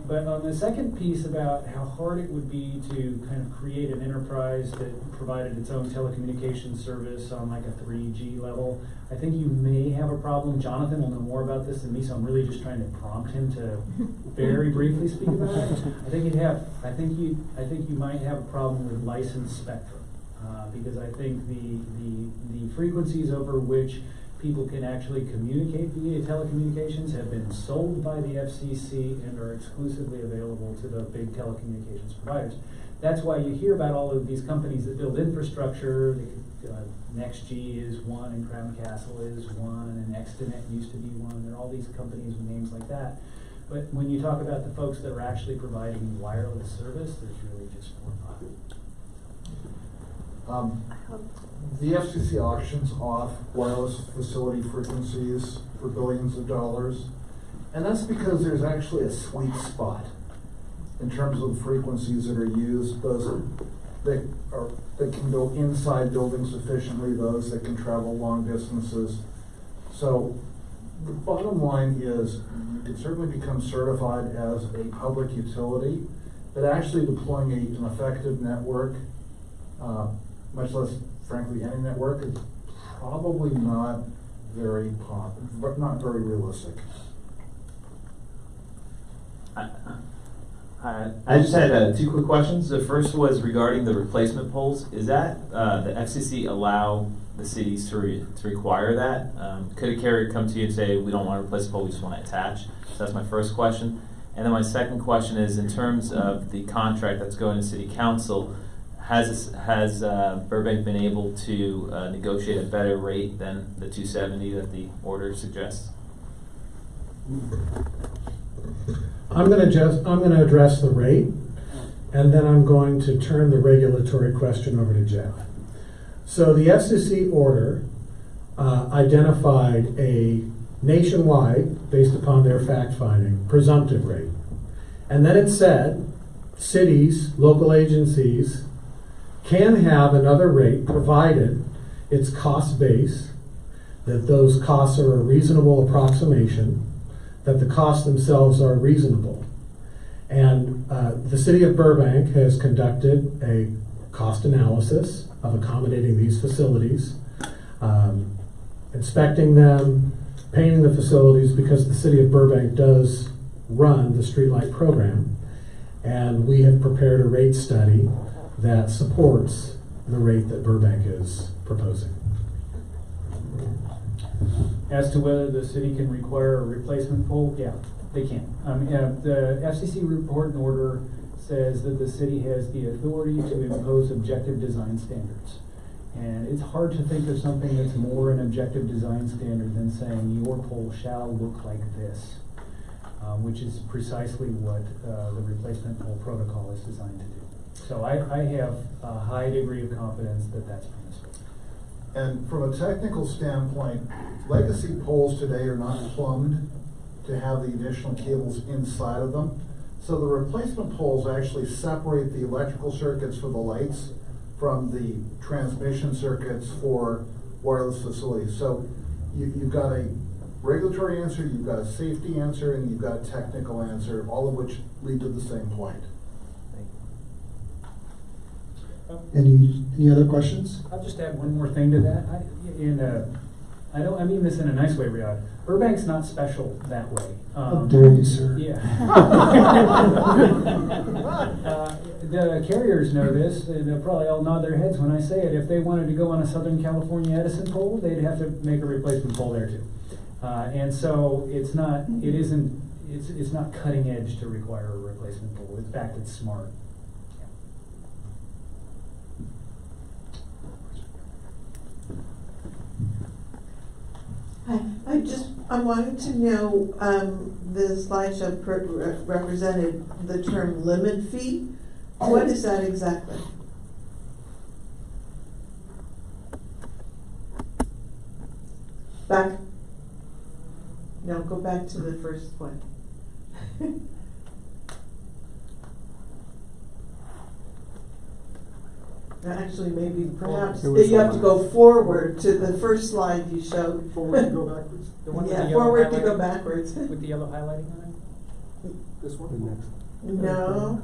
But on the second piece about how hard it would be to kind of create an enterprise that provided its own telecommunications service on like a 3G level, I think you may have a problem. Jonathan will know more about this than me, so I'm really just trying to prompt him to very briefly speak about it. I think you might have a problem with licensed spectrum because I think the frequencies over which people can actually communicate via telecommunications have been sold by the FCC and are exclusively available to the big telecommunications providers. That's why you hear about all of these companies that build infrastructure. NextG is one, and Crown Castle is one, and Extenet used to be one. There are all these companies with names like that. But when you talk about the folks that are actually providing wireless service, there's really just 4 or 5. The FCC auctions off wireless facility frequencies for billions of dollars, and that's because there's actually a sweet spot in terms of the frequencies that are used, those that can go inside buildings efficiently, those that can travel long distances. So the bottom line is you can certainly become certified as a public utility, but actually deploying an effective network, much less frankly any network, is probably not very realistic. I just had 2 quick questions. The first was regarding the replacement poles. Is that the FCC allow the cities to require that? Could a carrier come to you and say, we don't want to replace a pole, we just want to attach? So that's my first question. And then my second question is, in terms of the contract that's going to City Council, has Burbank been able to negotiate a better rate than the $270 that the order suggests? I'm going to address the rate, and then I'm going to turn the regulatory question over to Jeff. So the FCC order identified a nationwide, based upon their fact-finding, presumptive rate. And then it said cities, local agencies can have another rate provided it's cost-based, that those costs are a reasonable approximation, that the costs themselves are reasonable. And the city of Burbank has conducted a cost analysis of accommodating these facilities, inspecting them, painting the facilities, because the city of Burbank does run the streetlight program. And we have prepared a rate study that supports the rate that Burbank is proposing. As to whether the city can require a replacement pole, yeah, they can. The FCC report and order says that the city has the authority to impose objective design standards. And it's hard to think of something that's more an objective design standard than saying your pole shall look like this, which is precisely what the replacement pole protocol is designed to do. So I have a high degree of confidence that that's permissible. And from a technical standpoint, legacy poles today are not plumbed to have the additional cables inside of them. So the replacement poles actually separate the electrical circuits for the lights from the transmission circuits for wireless facilities. So you've got a regulatory answer, you've got a safety answer, and you've got a technical answer, all of which lead to the same point. Any other questions? I'll just add one more thing to that. I mean this in a nice way, Riyadh. Burbank's not special that way. How dare you, sir? Yeah. The carriers know this, and they'll probably all nod their heads when I say it. If they wanted to go on a Southern California Edison pole, they'd have to make a replacement pole there too. And so it's not cutting edge to require a replacement pole. In fact, it's smart. Hi, I wanted to know, the slideshow represented the term limit fee. What is that exactly? Back. No, go back to the first one. Actually, maybe perhaps you have to go forward to the first slide you showed. Forward to go backwards? The one with Yeah, the yellow forward to highlighting? go backwards. With the yellow highlighting on it? This one? No.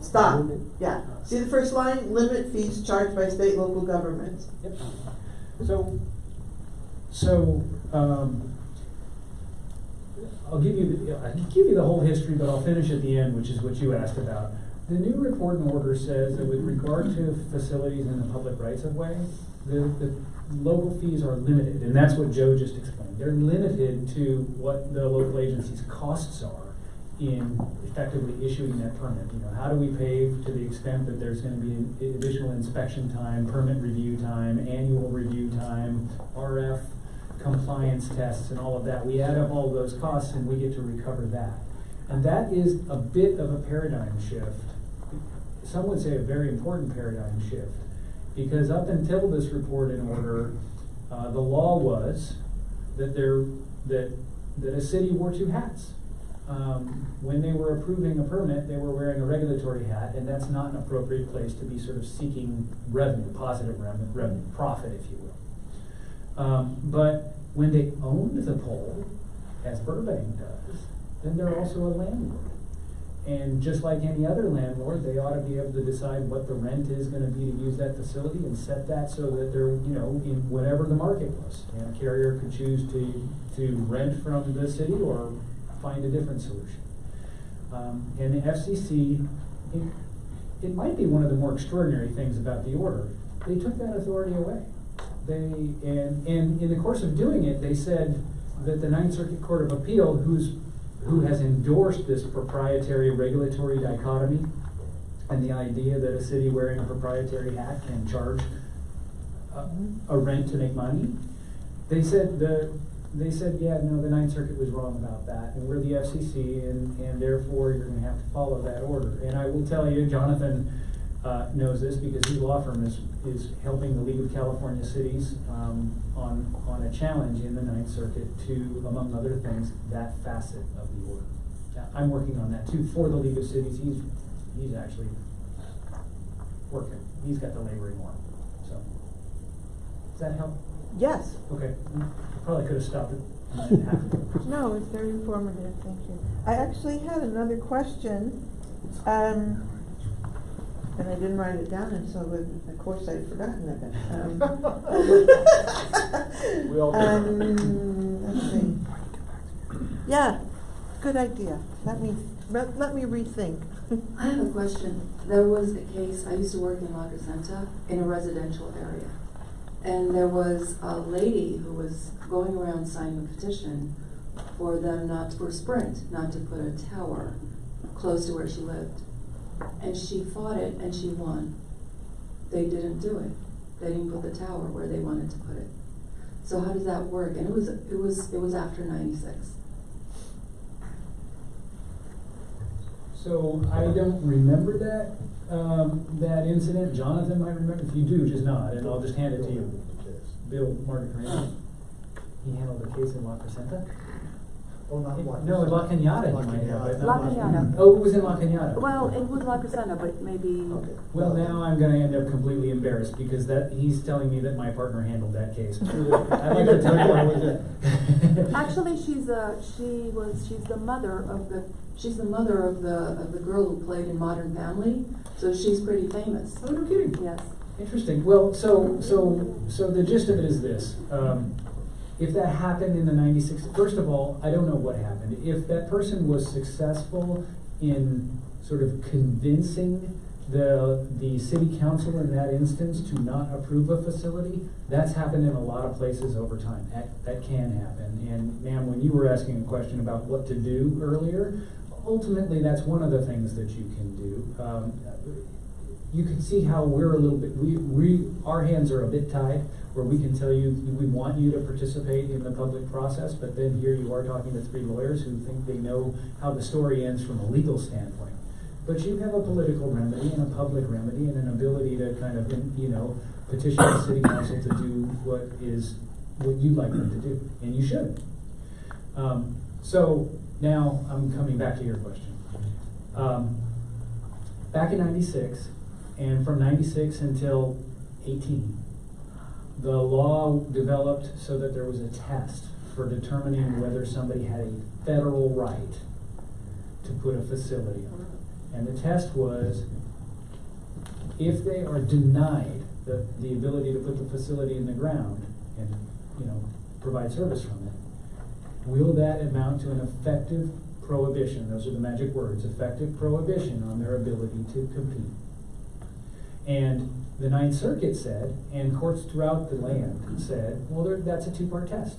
Stop. Yeah. See the first line? Limit fees charged by state local governments. Yep. I'll give you the whole history, but I'll finish at the end, which is what you asked about. The new report and order says that with regard to facilities in the public rights of way, the local fees are limited, and that's what Joe just explained. They're limited to what the local agency's costs are in effectively issuing that permit. You know, how do we pave to the extent that there's going to be additional inspection time, permit review time, annual review time, RF compliance tests, and all of that. We add up all of those costs and we get to recover that. And that is a bit of a paradigm shift. Some would say a very important paradigm shift, because up until this report and order, the law was that a city wore two hats. When they were approving a permit, they were wearing a regulatory hat, and that's not an appropriate place to be sort of seeking revenue, positive revenue, profit, if you will. But when they owned the pole, as Burbank does, then they're also a landlord. And just like any other landlord, they ought to be able to decide what the rent is going to be to use that facility and set that so that they're, you know, in whatever the market was. And a carrier could choose to rent from the city or find a different solution. And the FCC, it might be one of the more extraordinary things about the order. They took that authority away. And in the course of doing it, they said that the Ninth Circuit Court of Appeal, who has endorsed this proprietary regulatory dichotomy and the idea that a city wearing a proprietary hat can charge a rent to make money, they said, yeah, no, the Ninth Circuit was wrong about that, and we're the FCC, and therefore you're going to have to follow that order. And I will tell you, Jonathan knows this because his law firm is helping the League of California Cities on a challenge in the Ninth Circuit to, among other things, that facet of the order. Now, I'm working on that too for the League of Cities. He's actually working. He's got the laboring one. So, does that help? Yes. Okay. Probably could have stopped it. No, it's very informative. Thank you. I actually had another question. And I didn't write it down, and so of course I'd forgotten it. We all let's see. Yeah, good idea. Let me rethink. I have a question. There was a case, I used to work in La Crescenta in a residential area. And there was a lady who was going around signing a petition for Sprint not to put a tower close to where she lived. And she fought it and she won. They didn't do it. They didn't put the tower where they wanted to put it. So how does that work? And it was after 96. So I don't remember that incident. Jonathan might remember. If you do, just nod, and I'll just hand it to you. Bill Margaret, he handled the case in La Crescenta. Oh, not Watkins. No, in La Cañada La you might have it. Cañada. La Cañada. Oh, it was in La Cañada. Well, it was La Casana, but maybe. Okay. Well, now I'm gonna end up completely embarrassed because he's telling me that my partner handled that case. I'd like to tell you. Actually, she's the mother of the girl who played in Modern Family, so she's pretty famous. Oh, no kidding. Yes. Interesting. Well, so the gist of it is this. If that happened in the 96, first of all, I don't know what happened. If that person was successful in sort of convincing the city council in that instance to not approve a facility, that's happened in a lot of places over time. That can happen. And ma'am, when you were asking a question about what to do earlier, ultimately that's one of the things that you can do. You can see how we're a little bit, our hands are a bit tied, where we can tell you, we want you to participate in the public process, but then here you are talking to three lawyers who think they know how the story ends from a legal standpoint. But you have a political remedy and a public remedy and an ability to kind of, petition the city council to do what you'd like them to do, and you should. So now I'm coming back to your question. Back in 96, and from 96 until 18, the law developed so that there was a test for determining whether somebody had a federal right to put a facility on. And the test was, if they are denied the ability to put the facility in the ground and provide service from it, will that amount to an effective prohibition? Those are the magic words, effective prohibition on their ability to compete. And the Ninth Circuit said, and courts throughout the land said, well, that's a two-part test.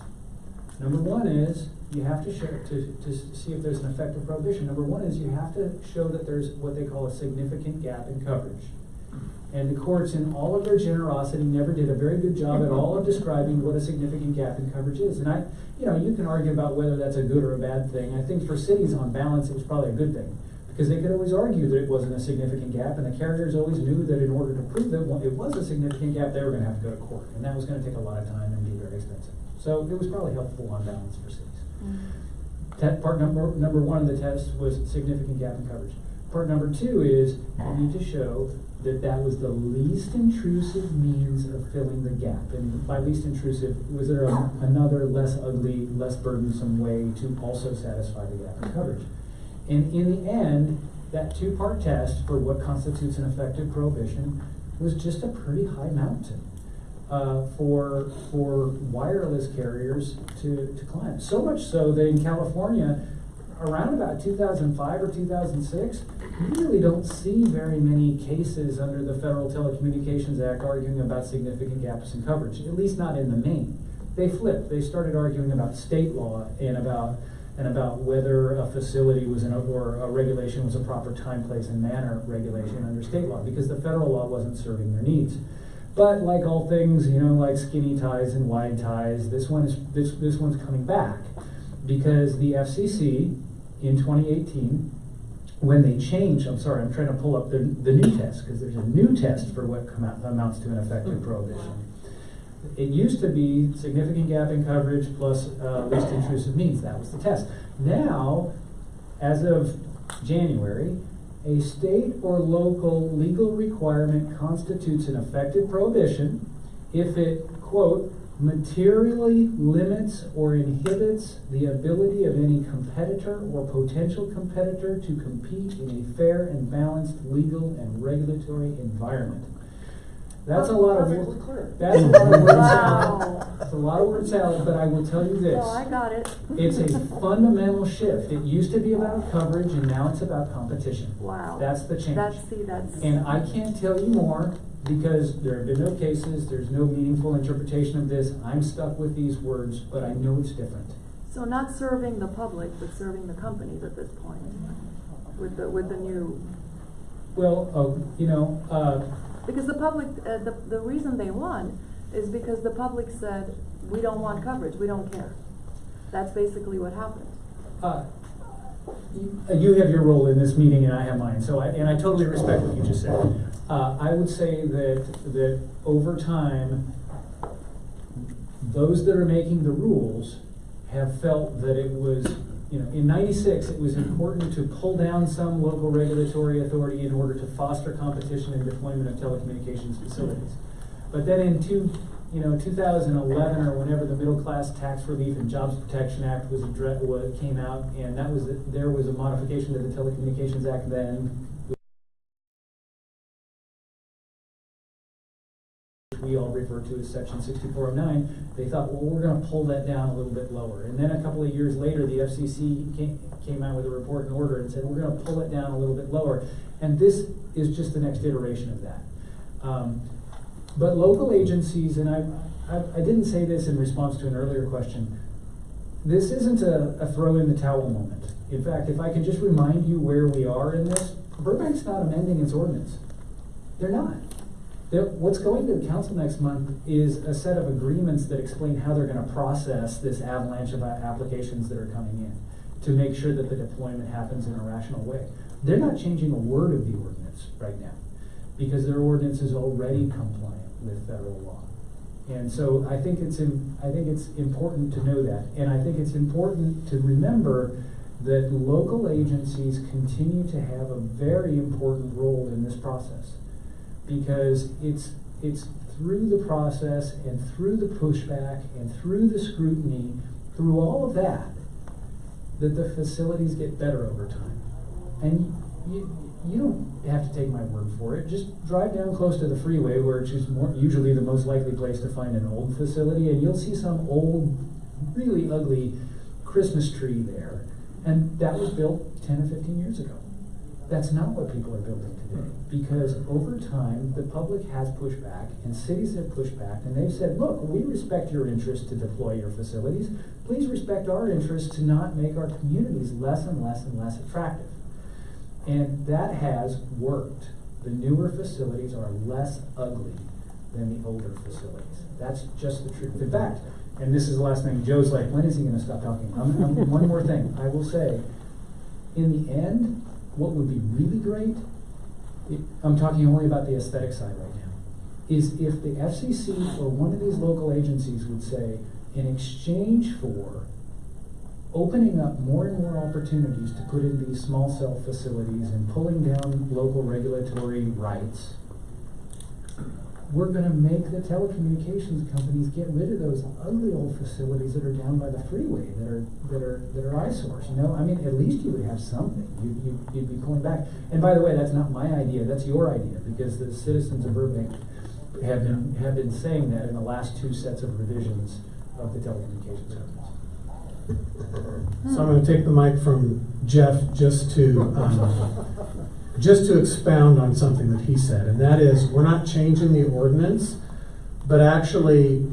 Number one is, you have to show, to see if there's an effective prohibition. Number one is you have to show that there's what they call a significant gap in coverage. And the courts, in all of their generosity, never did a very good job at all of describing what a significant gap in coverage is. And you can argue about whether that's a good or a bad thing. I think for cities, on balance, it was probably a good thing, because they could always argue that it wasn't a significant gap, and the carriers always knew that in order to prove that it was a significant gap, they were going to have to go to court, and that was going to take a lot of time and be very expensive. So it was probably helpful on balance for cities. Part number one of the test was significant gap in coverage. Part number two is you need to show that that was the least intrusive means of filling the gap. And by least intrusive, was there another less ugly, less burdensome way to also satisfy the gap in coverage? And in the end, that two-part test for what constitutes an effective prohibition was just a pretty high mountain for wireless carriers to climb. So much so that in California, around about 2005 or 2006, you really don't see very many cases under the Federal Telecommunications Act arguing about significant gaps in coverage, at least not in the main. They flipped. They started arguing about state law and about whether a facility was or a regulation was a proper time, place, and manner regulation under state law, because the federal law wasn't serving their needs. But like all things, like skinny ties and wide ties, this one's coming back, because the FCC in 2018, when they changed, I'm trying to pull up the new test, because there's a new test for what amounts to an effective prohibition. It used to be significant gap in coverage plus least intrusive means. That was the test. Now, as of January, a state or local legal requirement constitutes an effective prohibition if it, quote, materially limits or inhibits the ability of any competitor or potential competitor to compete in a fair and balanced legal and regulatory environment. That's a lot of words. That's a lot of word salad. It's a lot of word salad, but I will tell you this. Well, I got it. It's a fundamental shift. It used to be about coverage, and now it's about competition. Wow. That's the change. That's. And I can't tell you more, because there have been no cases, there's no meaningful interpretation of this. I'm stuck with these words, but I know it's different. So not serving the public, but serving the companies at this point, with the new. Well, because the public, the reason they won is because the public said, we don't want coverage, we don't care. That's basically what happened. You have your role in this meeting and I have mine, and I totally respect what you just said. I would say that over time, those that are making the rules have felt that it was, in '96, it was important to pull down some local regulatory authority in order to foster competition and deployment of telecommunications facilities. But then in 2011 or whenever the Middle Class Tax Relief and Jobs Protection Act came out, and there was a modification to the Telecommunications Act then, we all refer to as Section 6409, they thought, well, we're going to pull that down a little bit lower. And then a couple of years later, the FCC came out with a report and order and said, we're going to pull it down a little bit lower. And this is just the next iteration of that. But local agencies, and I didn't say this in response to an earlier question, this isn't a throw in the towel moment. In fact, if I can just remind you where we are in this, Burbank's not amending its ordinance. They're not. What's going to the council next month is a set of agreements that explain how they're going to process this avalanche of applications that are coming in to make sure that the deployment happens in a rational way. They're not changing a word of the ordinance right now because their ordinance is already compliant with federal law. And so I think it's important to know that. And I think it's important to remember that local agencies continue to have a very important role in this process, because it's through the process and through the pushback and through the scrutiny, through all of that, that the facilities get better over time. And you don't have to take my word for it. Just drive down close to the freeway, which is usually the most likely place to find an old facility, and you'll see some old, really ugly Christmas tree there. And that was built 10 or 15 years ago. That's not what people are building today, because over time, the public has pushed back, and cities have pushed back, and they've said, look, we respect your interest to deploy your facilities. Please respect our interest to not make our communities less and less and less attractive. And that has worked. The newer facilities are less ugly than the older facilities. That's just the truth. In fact, and this is the last thing, Joe's like, when is he going to stop talking? One more thing I will say. In the end, what would be really great, I'm talking only about the aesthetic side right now, is if the FCC or one of these local agencies would say, in exchange for opening up more and more opportunities to put in these small cell facilities and pulling down local regulatory rights, we're going to make the telecommunications companies get rid of those ugly old facilities that are down by the freeway that are eyesores. I mean, at least you would have something. You'd be pulling back. And by the way, that's not my idea. That's your idea, because the citizens of Burbank have been saying that in the last two sets of revisions of the telecommunications companies. So I'm going to take the mic from Jeff just to expound on something that he said, and that is, we're not changing the ordinance, but actually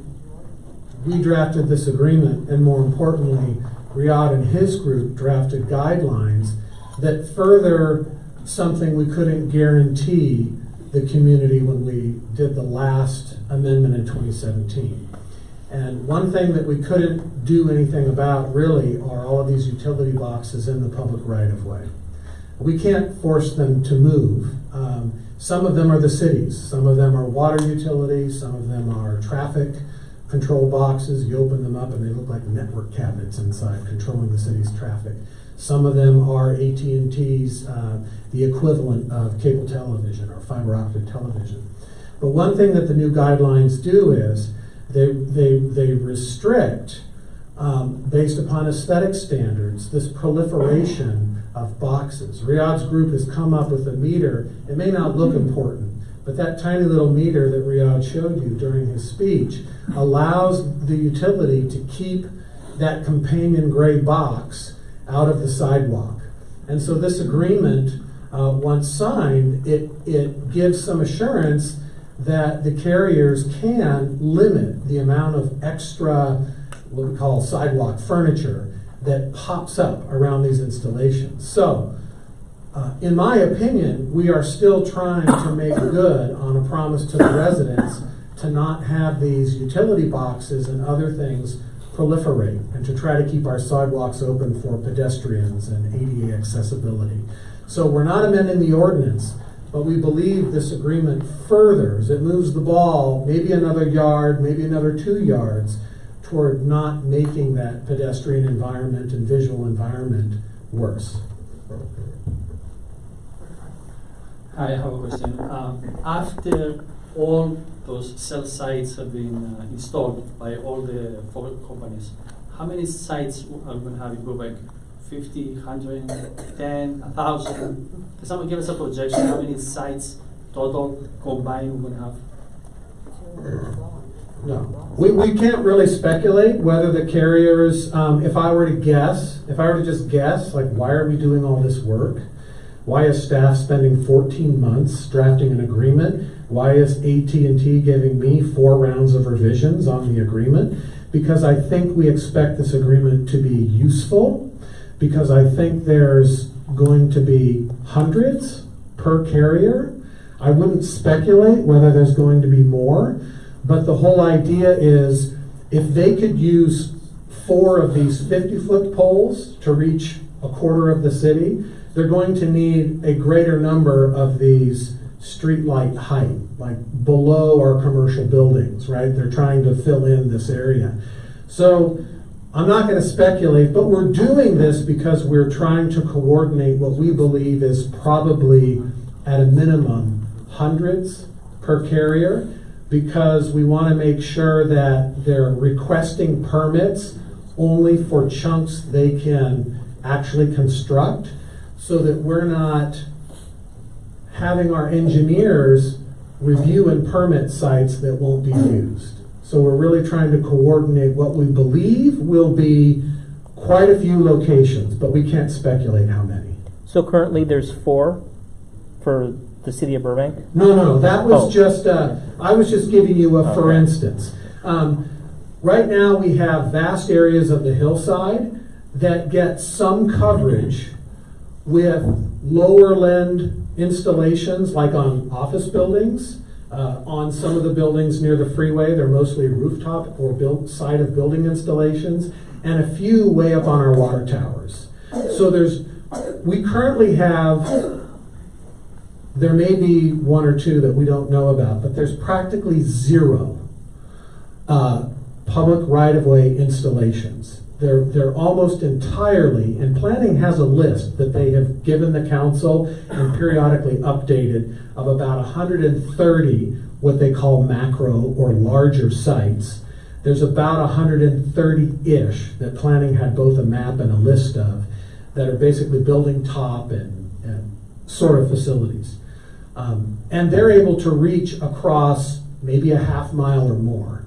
we drafted this agreement, and more importantly, Riyadh and his group drafted guidelines that further something we couldn't guarantee the community when we did the last amendment in 2017. And one thing that we couldn't do anything about really are all of these utility boxes in the public right-of-way. We can't force them to move. Some of them are the cities. Some of them are water utilities. Some of them are traffic control boxes. You open them up and they look like network cabinets inside controlling the city's traffic. Some of them are AT&T's, the equivalent of cable television or fiber optic television. But one thing that the new guidelines do is they restrict, based upon aesthetic standards, this proliferation of boxes. Riyadh's group has come up with a meter. It may not look important, but that tiny little meter that Riyadh showed you during his speech allows the utility to keep that companion gray box out of the sidewalk. And so this agreement, once signed, it gives some assurance that the carriers can limit the amount of extra, what we call sidewalk furniture, that pops up around these installations. So, in my opinion, we are still trying to make good on a promise to the residents to not have these utility boxes and other things proliferate, and to try to keep our sidewalks open for pedestrians and ADA accessibility. So we're not amending the ordinance, but we believe this agreement furthers, it moves the ball maybe another yard, maybe another 2 yards, toward not making that pedestrian environment and visual environment worse. I have a question. After all those cell sites have been installed by all the four companies, how many sites are we going to have in Burbank? 50, 110, 1,000? Can someone give us a projection? How many sites total combined we're going to have? No. We can't really speculate whether the carriers, if I were to just guess, like, why are we doing all this work? Why is staff spending 14 months drafting an agreement? Why is AT&T giving me 4 rounds of revisions on the agreement? Because I think we expect this agreement to be useful, because I think there's going to be hundreds per carrier. I wouldn't speculate whether there's going to be more, but the whole idea is if they could use 4 of these 50-foot poles to reach a quarter of the city, they're going to need a greater number of these streetlight height, like below our commercial buildings, right? They're trying to fill in this area. So I'm not going to speculate, but we're doing this because we're trying to coordinate what we believe is probably, at a minimum, hundreds per carrier, because we want to make sure that they're requesting permits only for chunks they can actually construct, so that we're not having our engineers review and permit sites that won't be used. So we're really trying to coordinate what we believe will be quite a few locations, but we can't speculate how many. So currently there's 4 for the city of Burbank? No, that was just, I was just giving you a for instance. Right now we have vast areas of the hillside that get some coverage with lower land installations, like on office buildings. On some of the buildings near the freeway, they're mostly rooftop or side of building installations, and a few way up on our water towers. So we currently have, there may be 1 or 2 that we don't know about, but there's practically 0 public right-of-way installations. They're almost entirely, and planning has a list that they have given the council and periodically updated of about 130 what they call macro or larger sites. There's about 130-ish that planning had both a map and a list of that are basically building top and sort of facilities. And they're able to reach across maybe a half mile or more.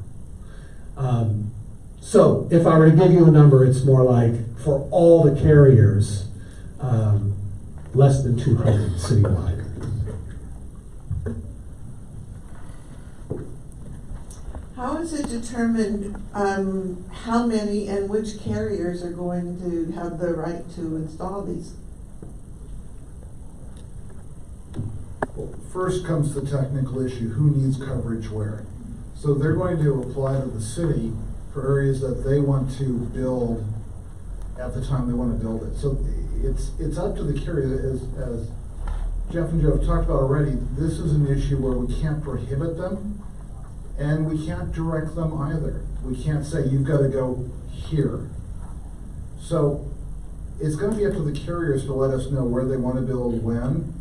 So if I were to give you a number, it's more like, for all the carriers, less than 200 citywide. How is it determined how many and which carriers are going to have the right to install these? Well, first comes the technical issue, who needs coverage where? So they're going to apply to the city for areas that they want to build at the time they want to build it. So it's up to the carrier, as Jeff and Joe have talked about already. This is an issue where we can't prohibit them, and we can't direct them either. We can't say, you've got to go here. So it's going to be up to the carriers to let us know where they want to build when.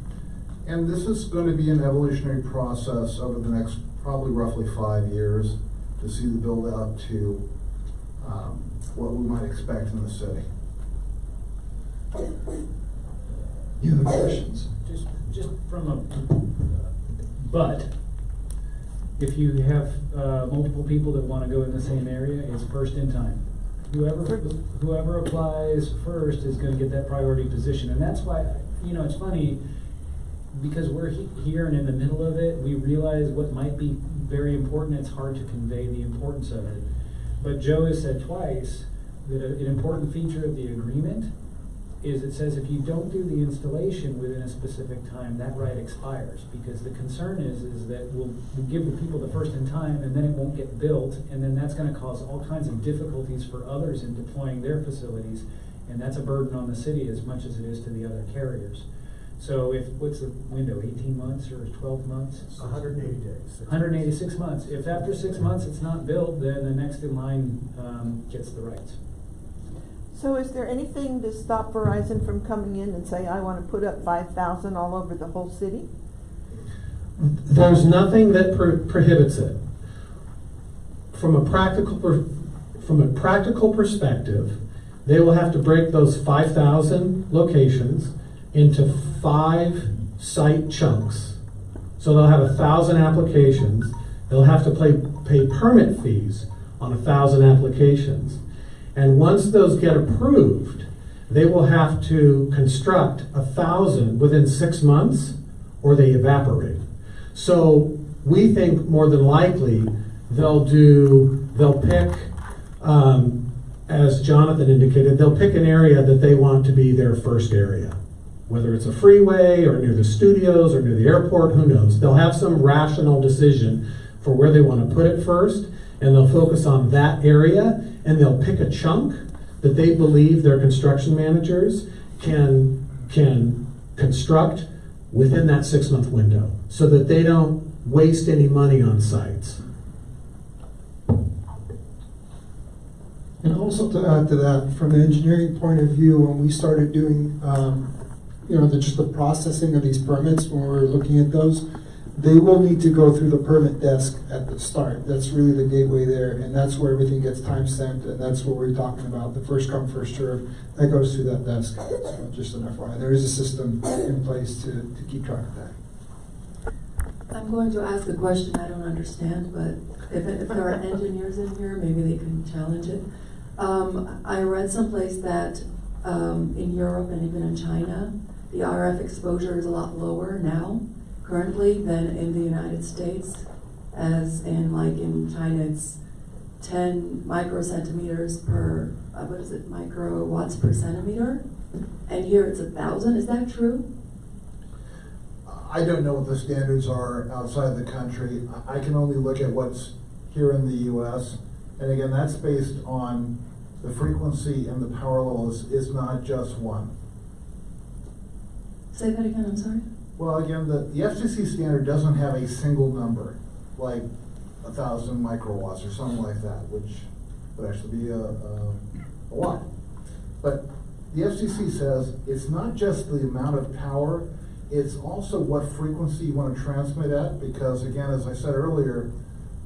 And this is going to be an evolutionary process over the next probably roughly 5 years to see the build out to what we might expect in the city. You have questions? Just from a, but if you have multiple people that want to go in the same area, it's first in time. Whoever applies first is going to get that priority position, and that's why, you know, it's funny, because we're here and in the middle of it, we realize what might be very important. It's hard to convey the importance of it. But Joe has said twice that an important feature of the agreement is it says if you don't do the installation within a specific time, that right expires. Because the concern is that we'll give the people the first in time, and then it won't get built, and then that's going to cause all kinds of difficulties for others in deploying their facilities, and that's a burden on the city as much as it is to the other carriers. So what's the window, 18 months or 12 months? 180 days. 186 months. If after 6 months it's not built, then the next in line gets the rights. So is there anything to stop Verizon from coming in and say, I want to put up 5,000 all over the whole city? There's nothing that prohibits it. From a practical perspective, they will have to break those 5,000 locations into 5 site chunks. So they'll have 1,000 applications. They'll have to pay permit fees on 1,000 applications. And once those get approved, they will have to construct 1,000 within 6 months or they evaporate. So we think more than likely they'll pick, as Jonathan indicated, they'll pick an area that they want to be their first area. Whether it's a freeway or near the studios or near the airport, who knows? They'll have some rational decision for where they want to put it first, and they'll focus on that area, and they'll pick a chunk that they believe their construction managers can construct within that 6-month window, so that they don't waste any money on sites. And also to add to that, from the engineering point of view, when we started doing, just the processing of these permits, when we were looking at those, they will need to go through the permit desk at the start. That's really the gateway there, and that's where everything gets time stamped, and that's what we're talking about, the first come, first serve, that goes through that desk. So just an FYI, there is a system in place to keep track of that. I'm going to ask a question I don't understand, but if there are engineers in here, maybe they can challenge it. I read someplace that in Europe and even in China, the RF exposure is a lot lower now, currently, than in the United States. As in, like in China, it's 10 microcentimeters per, microwatts per centimeter, and here it's 1,000. Is that true? I don't know what the standards are outside the country. I can only look at what's here in the US. And again, that's based on the frequency and the power levels is not just one. Say that again, I'm sorry? Well, again, the FCC standard doesn't have a single number, like 1,000 microwatts or something like that, which would actually be a lot. But the FCC says it's not just the amount of power, it's also what frequency you want to transmit at, because again, as I said earlier,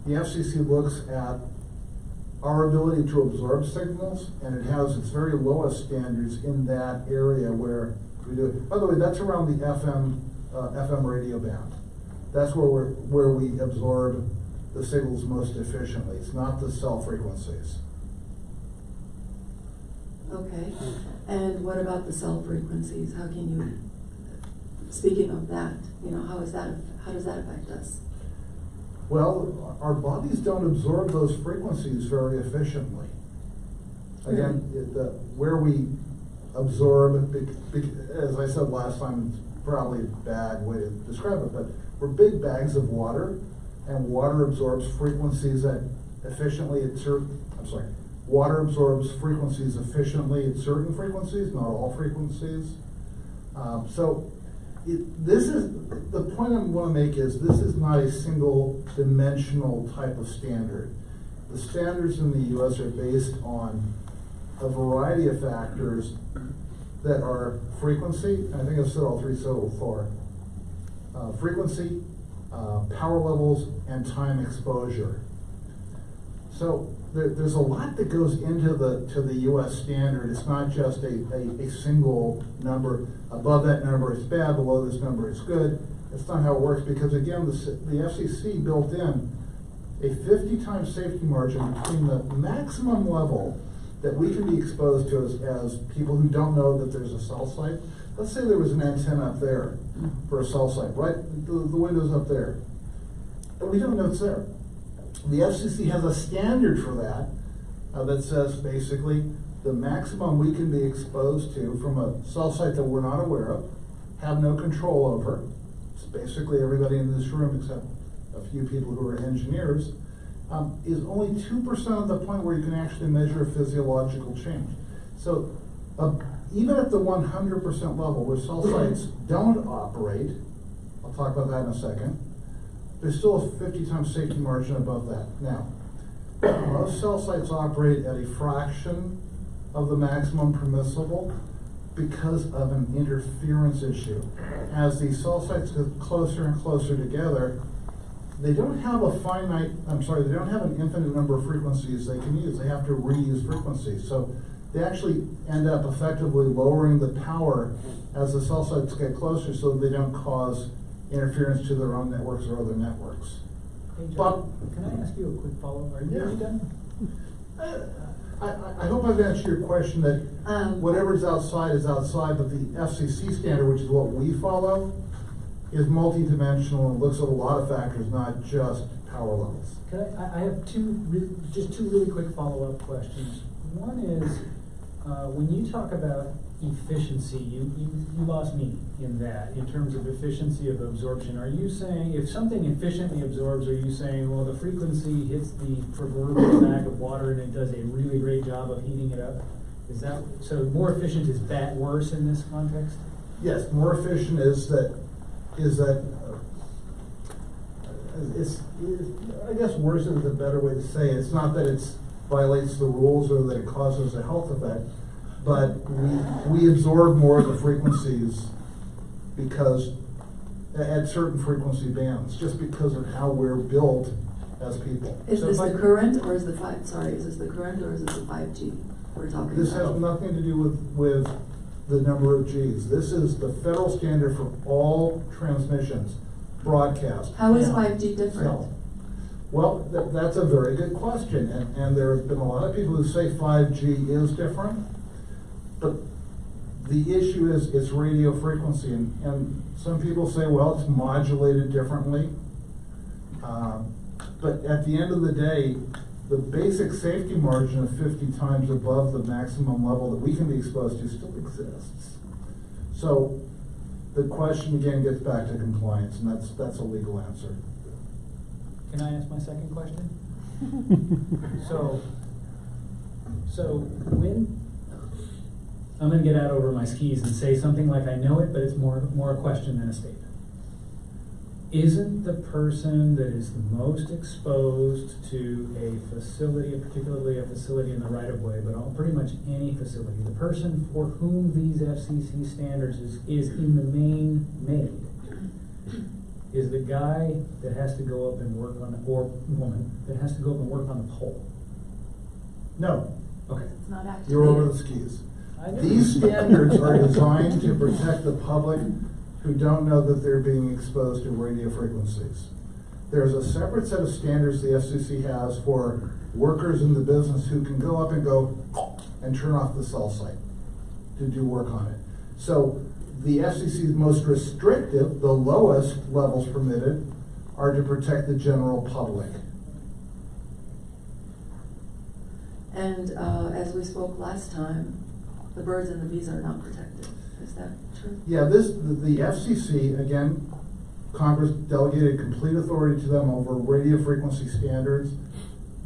the FCC looks at our ability to absorb signals, and it has its very lowest standards in that area where we do it. By the way, that's around the FM radio band. That's where we absorb the signals most efficiently. It's not the cell frequencies. Okay, and what about the cell frequencies? How can you, speaking of that, how does that affect us? Well, our bodies don't absorb those frequencies very efficiently. Again, where we absorb, as I said last time, it's probably a bad way to describe it, but we're big bags of water, and water absorbs frequencies water absorbs frequencies efficiently at certain frequencies, not all frequencies. This is, the point I want to make is this is not a single dimensional type of standard. The standards in the US are based on a variety of factors that are frequency, and I think I've said all three so far. Frequency, power levels, and time exposure. So there's a lot that goes into the US standard. It's not just a single number. Above that number it's bad, below this number it's good. That's not how it works, because again, the FCC built in a 50 times safety margin between the maximum level that we can be exposed to as people who don't know that there's a cell site. Let's say there was an antenna up there for a cell site, right? The window's up there. And we don't know it's there. The FCC has a standard for that that says basically the maximum we can be exposed to from a cell site that we're not aware of, have no control over. It's basically everybody in this room except a few people who are engineers, is only 2% of the point where you can actually measure physiological change. So even at the 100% level where cell sites don't operate, I'll talk about that in a second, there's still a 50 times safety margin above that. Now, most cell sites operate at a fraction of the maximum permissible because of an interference issue. As these cell sites get closer and closer together, they don't have they don't have an infinite number of frequencies they can use. They have to reuse frequencies. So they actually end up effectively lowering the power as the cell sites get closer so that they don't cause interference to their own networks or other networks. Hey, John, can I ask you a quick follow-up? Are you done? I hope I've answered your question that whatever's outside is outside, but the FCC standard, which is what we follow, is multidimensional and looks at a lot of factors, not just power levels. I have two really quick follow-up questions. One is, when you talk about efficiency, you lost me in that, in terms of efficiency of absorption. Are you saying, if something efficiently absorbs, are you saying, well, the frequency hits the proverbial bag of water and it does a really great job of heating it up? Is that, so more efficient is bad, worse in this context? Yes, more efficient is that I guess worse is a better way to say it. It's not that it violates the rules or that it causes a health effect, but we absorb more of the frequencies because at certain frequency bands, just because of how we're built as people. Is this the current or is the 5G we're talking This about? has nothing to do with the number of Gs. This is the federal standard for all transmissions, broadcast. How is 5G different? Cell. Well, that's a very good question, and there have been a lot of people who say 5G is different, but the issue is it's radio frequency, and some people say, well, it's modulated differently, but at the end of the day, the basic safety margin of 50 times above the maximum level that we can be exposed to still exists. So the question again gets back to compliance, and that's a legal answer. Can I ask my second question? So when I'm going to get out over my skis and say something like I know it, but it's more a question than a statement. Isn't the person that is the most exposed to a facility, particularly a facility in the right-of-way, but pretty much any facility, the person for whom these FCC standards is in the main made, is the guy that has to go up and work on, or woman, that has to go up and work on the pole? No. Okay. It's not actually. You're over the skis. These standards are designed to protect the public who don't know that they're being exposed to radio frequencies. There's a separate set of standards the FCC has for workers in the business who can go up and turn off the cell site to do work on it. So the FCC's most restrictive, the lowest levels permitted, are to protect the general public. And as we spoke last time, the birds and the bees are not protected. Is that true? Yeah, the FCC, again, Congress delegated complete authority to them over radio frequency standards.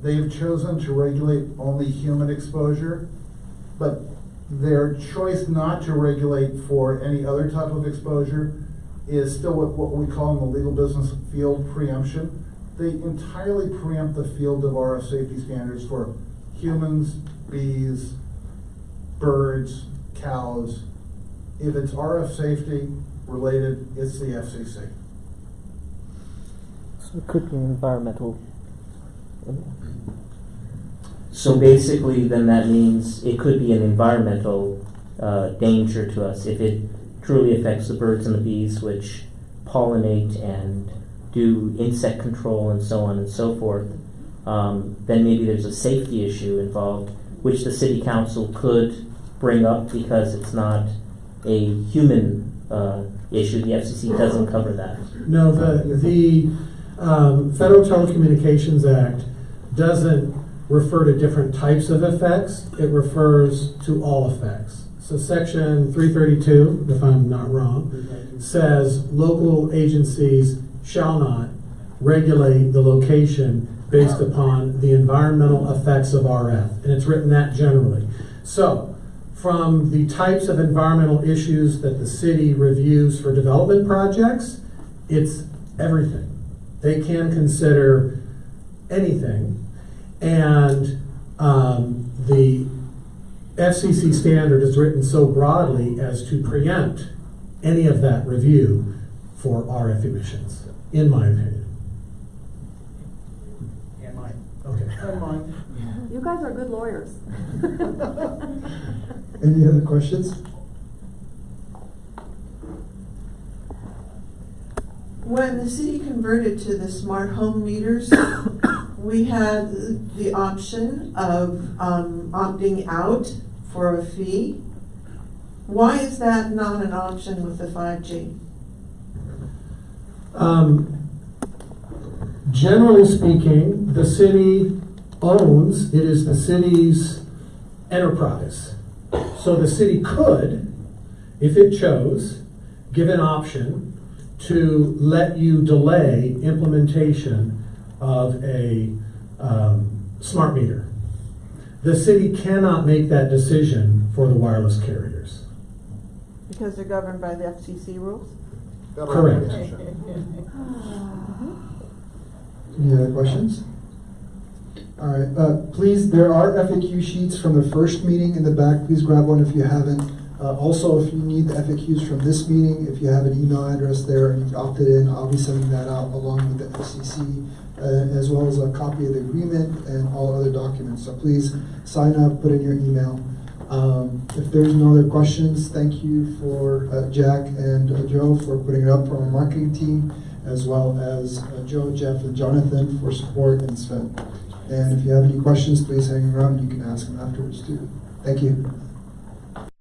They've chosen to regulate only human exposure, but their choice not to regulate for any other type of exposure is still what we call in the legal business field preemption. They entirely preempt the field of RF safety standards for humans, bees, birds, cows. If it's RF safety related, it's the FCC. So it could be environmental. So basically, then that means it could be an environmental danger to us if it truly affects the birds and the bees, which pollinate and do insect control and so on and so forth. Then maybe there's a safety issue involved, which the city council could bring up because it's not a human issue. The FCC doesn't cover that. No, the Federal Telecommunications Act doesn't refer to different types of effects. It refers to all effects. So Section 332, if I'm not wrong, says local agencies shall not regulate the location based upon the environmental effects of RF. And it's written that generally. So from the types of environmental issues that the city reviews for development projects, it's everything. They can consider anything, and the FCC standard is written so broadly as to preempt any of that review for RF emissions, in my opinion. And mine. Okay. And mine. You guys are good lawyers. Any other questions? When the city converted to the smart home meters, we had the option of opting out for a fee. Why is that not an option with the 5G? Generally speaking, the city owns, it is the city's enterprise. So the city could, if it chose, give an option to let you delay implementation of a smart meter. The city cannot make that decision for the wireless carriers. Because they're governed by the FCC rules? Correct. Any other questions? All right, please, there are FAQ sheets from the first meeting in the back. Please grab one if you haven't. Also, if you need the FAQs from this meeting, if you have an email address there and you've opted in, I'll be sending that out along with the FCC, as well as a copy of the agreement and all other documents. So please sign up, put in your email. If there's no other questions, thank you for Jack and Joe for putting it up for our marketing team, as well as Joe, Jeff, and Jonathan for support, and Sven. And if you have any questions, please hang around. You can ask them afterwards too. Thank you.